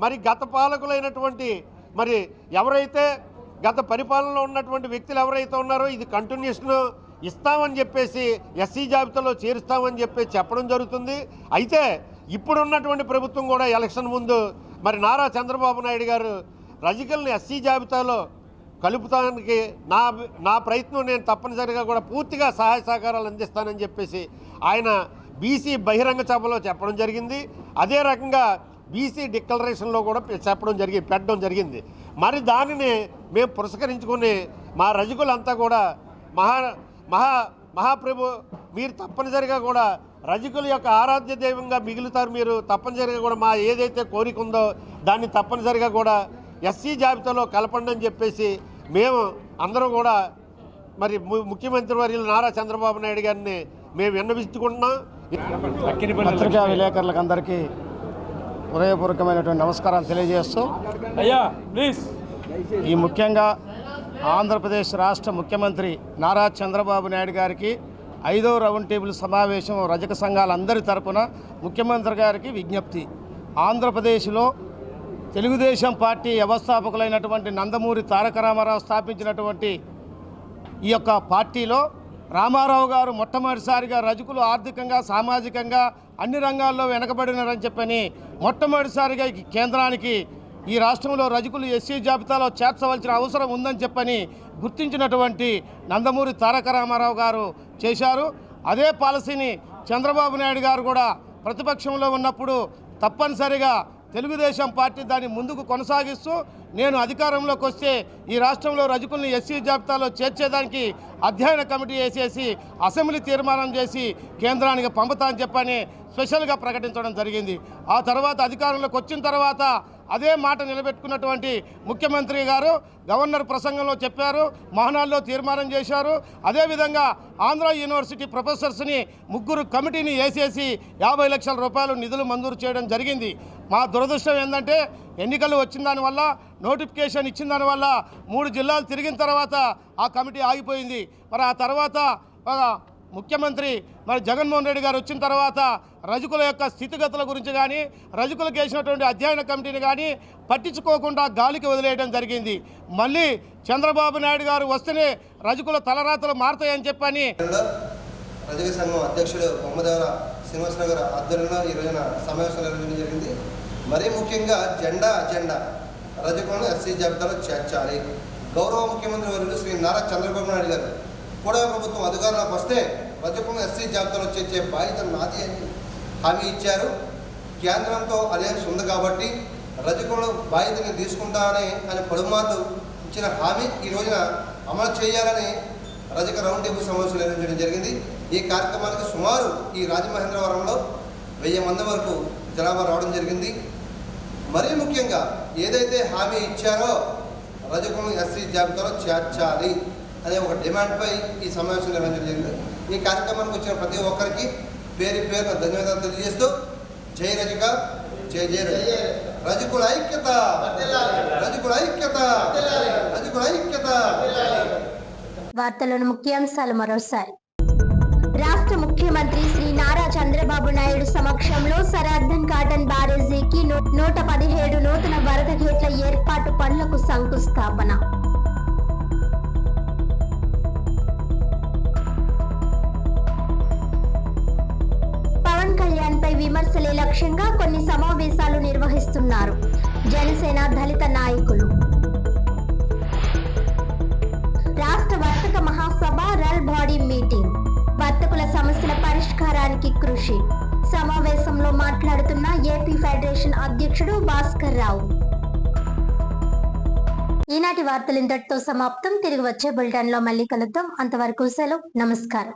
మరి గత పాలకులైనటువంటి మరి ఎవరైతే గత పరిపాలనలో ఉన్నటువంటి వ్యక్తులు ఎవరైతే ఉన్నారో ఇది కంటిన్యూషన్ ఇస్తామని చెప్పేసి ఎస్సీ జాబితాలో చేరుస్తామని చెప్పేసి చెప్పడం జరుగుతుంది. అయితే ఇప్పుడున్నటువంటి ప్రభుత్వం కూడా ఎలక్షన్ ముందు మరి నారా చంద్రబాబు నాయుడు గారు రజకుల్ని ఎస్సీ జాబితాలో కలుపుతానికి నా ప్రయత్నం నేను తప్పనిసరిగా కూడా పూర్తిగా సహాయ సహకారాలు అందిస్తానని చెప్పేసి ఆయన బీసీ బహిరంగ సభలో చెప్పడం జరిగింది. అదే రకంగా బీసీ డిక్లరేషన్లో కూడా పెట్టడం జరిగింది. మరి దానిని మేము పురస్కరించుకుని మా రజకులంతా కూడా మహాప్రభు మీరు తప్పనిసరిగా కూడా రజకుల యొక్క ఆరాధ్య దైవంగా మిగులుతారు, మీరు తప్పనిసరిగా కూడా మా ఏదైతే కోరిక ఉందో దాన్ని తప్పనిసరిగా కూడా ఎస్సీ జాబితాలో కలపండి అని చెప్పేసి మేము అందరం కూడా మరి ముఖ్యమంత్రి వర్యులు నారా చంద్రబాబు నాయుడు గారిని మేము విన్నవించుకుంటున్నాం. పత్రికా విలేకరులకు అందరికీ హృదయపూర్వకమైనటువంటి నమస్కారాలు తెలియజేస్తూ ఈ ముఖ్యంగా ఆంధ్రప్రదేశ్ రాష్ట్ర ముఖ్యమంత్రి నారా చంద్రబాబు నాయుడు గారికి 5వ రౌండ్ టేబుల్ సమావేశం రజక సంఘాలందరి తరపున ముఖ్యమంత్రి గారికి విజ్ఞప్తి. ఆంధ్రప్రదేశ్లో తెలుగుదేశం పార్టీ వ్యవస్థాపకులైనటువంటి నందమూరి తారక రామారావు స్థాపించినటువంటి ఈ యొక్క పార్టీలో రామారావు గారు మొట్టమొదటిసారిగా రజకులు ఆర్థికంగా సామాజికంగా అన్ని రంగాల్లో వెనకబడినారని చెప్పని మొట్టమొదటిసారిగా కేంద్రానికి ఈ రాష్ట్రంలో రజకులు ఎస్సీ జాబితాలో చేర్చవలసిన అవసరం ఉందని చెప్పని గుర్తించినటువంటి నందమూరి తారక రామారావు గారు చేశారు. అదే పాలసీని చంద్రబాబు నాయుడు గారు కూడా ప్రతిపక్షంలో ఉన్నప్పుడు తప్పనిసరిగా తెలుగుదేశం పార్టీ దాన్ని ముందుకు కొనసాగిస్తూ నేను అధికారంలోకి వస్తే ఈ రాష్ట్రంలో రజకుల్ని ఎస్సీ జాబితాలో చేర్చేదానికి అధ్యయన కమిటీ వేసేసి అసెంబ్లీ తీర్మానం చేసి కేంద్రానికి పంపుతా అని చెప్పని స్పెషల్గా ప్రకటించడం జరిగింది. ఆ తర్వాత అధికారంలోకి వచ్చిన తర్వాత అదే మాట నిలబెట్టుకున్నటువంటి ముఖ్యమంత్రి గారు గవర్నర్ ప్రసంగంలో చెప్పారు, మహానాల్లో తీర్మానం చేశారు. అదేవిధంగా ఆంధ్ర యూనివర్సిటీ ప్రొఫెసర్స్ని 3 కమిటీని వేసేసి 50 లక్షల రూపాయలు నిధులు మంజూరు చేయడం జరిగింది. మా దురదృష్టం ఏంటంటే ఎన్నికలు వచ్చిన దానివల్ల నోటిఫికేషన్ ఇచ్చిన దానివల్ల 3 జిల్లాలు తిరిగిన తర్వాత ఆ కమిటీ ఆగిపోయింది. మరి ఆ తర్వాత ముఖ్యమంత్రి జగన్మోహన్ రెడ్డి గారు వచ్చిన తర్వాత రజకుల యొక్క స్థితిగతుల గురించి కానీ రజకులకు వేసినటువంటి అధ్యయన కమిటీని కానీ పట్టించుకోకుండా గాలికి వదిలేయడం జరిగింది. మళ్ళీ చంద్రబాబు నాయుడు గారు వస్తేనే రజకుల తలరాతలు మారుతాయని చెప్పని రజక సంఘం అధ్యక్షుడు బొమ్మదేవర శ్రీనివాసరావు గారు ఆధ్వర్యంలో ఈ రోజున సమావేశం నిర్వహించడం జరిగింది. మరీ ముఖ్యంగా అజెండా రజకులను ఎస్సీ జాబితాలో చేర్చాలి. గౌరవ ముఖ్యమంత్రి వర్యులు శ్రీ నారా చంద్రబాబు నాయుడు గారు కూడా ప్రభుత్వం అధికారంలోకి వస్తే రజకులను ఎస్సీ జాబితాలో చేర్చే బాధ్యత నాది అని హామీ ఇచ్చారు. కేంద్రంతో అలయన్స్ ఉంది కాబట్టి రజకులను బాధ్యతని తీసుకుంటానని పలుమార్లు ఇచ్చిన హామీ ఈ రోజున అమలు చేయాలని రజక రౌండ్ టేబుల్ సమావేశం నిర్వహించడం జరిగింది. ఈ కార్యక్రమానికి సుమారు ఈ రాజమహేంద్రవరంలో 1000 మంది వరకు జనాభా రావడం జరిగింది. మరీ ముఖ్యంగా ఏదైతే హామీ ఇచ్చారో రజకులను ఎస్సీ జాబితాలో చేర్చాలి అనే ఒక డిమాండ్పై ఈ సమావేశం నిర్వహించడం జరిగింది. ఈ కార్యక్రమానికి వచ్చిన ప్రతి ఒక్కరికి పేరున ధన్యవాదాలు తెలియజేస్తూ జై రజక జై రజకుల ఐక్యత, రజకుల ఐక్యత, రజకుల ఐక్యత. వార్తలను ముఖ్యాంశాలు మరోసారి. రాష్ట్ర ముఖ్యమంత్రి శ్రీ నారా చంద్రబాబు నాయుడు సమక్షంలో సరార్థన్ కాటన్ బ్యారేజీకి 117 నూతన వరద గేట్ల ఏర్పాటు పనులకు శంకుస్థాపన. పవన్ కళ్యాణ్ పై విమర్శలే లక్ష్యంగా కొన్ని సమావేశాలు నిర్వహిస్తున్నారు జనసేన దళిత నాయకులు. రాష్ట్ర వర్తక మహాసభ రల్ బాడీ మీటింగ్, వర్తకుల సమస్యల పరిష్కారానికి కృషి. సమావేశంలో మాట్లాడుతున్న ఏపీ ఫెడరేషన్ అధ్యక్షుడు భాస్కర్ రావు. ఈనాటి వార్తలు ఇంతటితో సమాప్తం. తిరిగి వచ్చే బులెటిన్ లో మళ్ళీ కలుద్దాం. అంతవరకు సెలవు. నమస్కారం.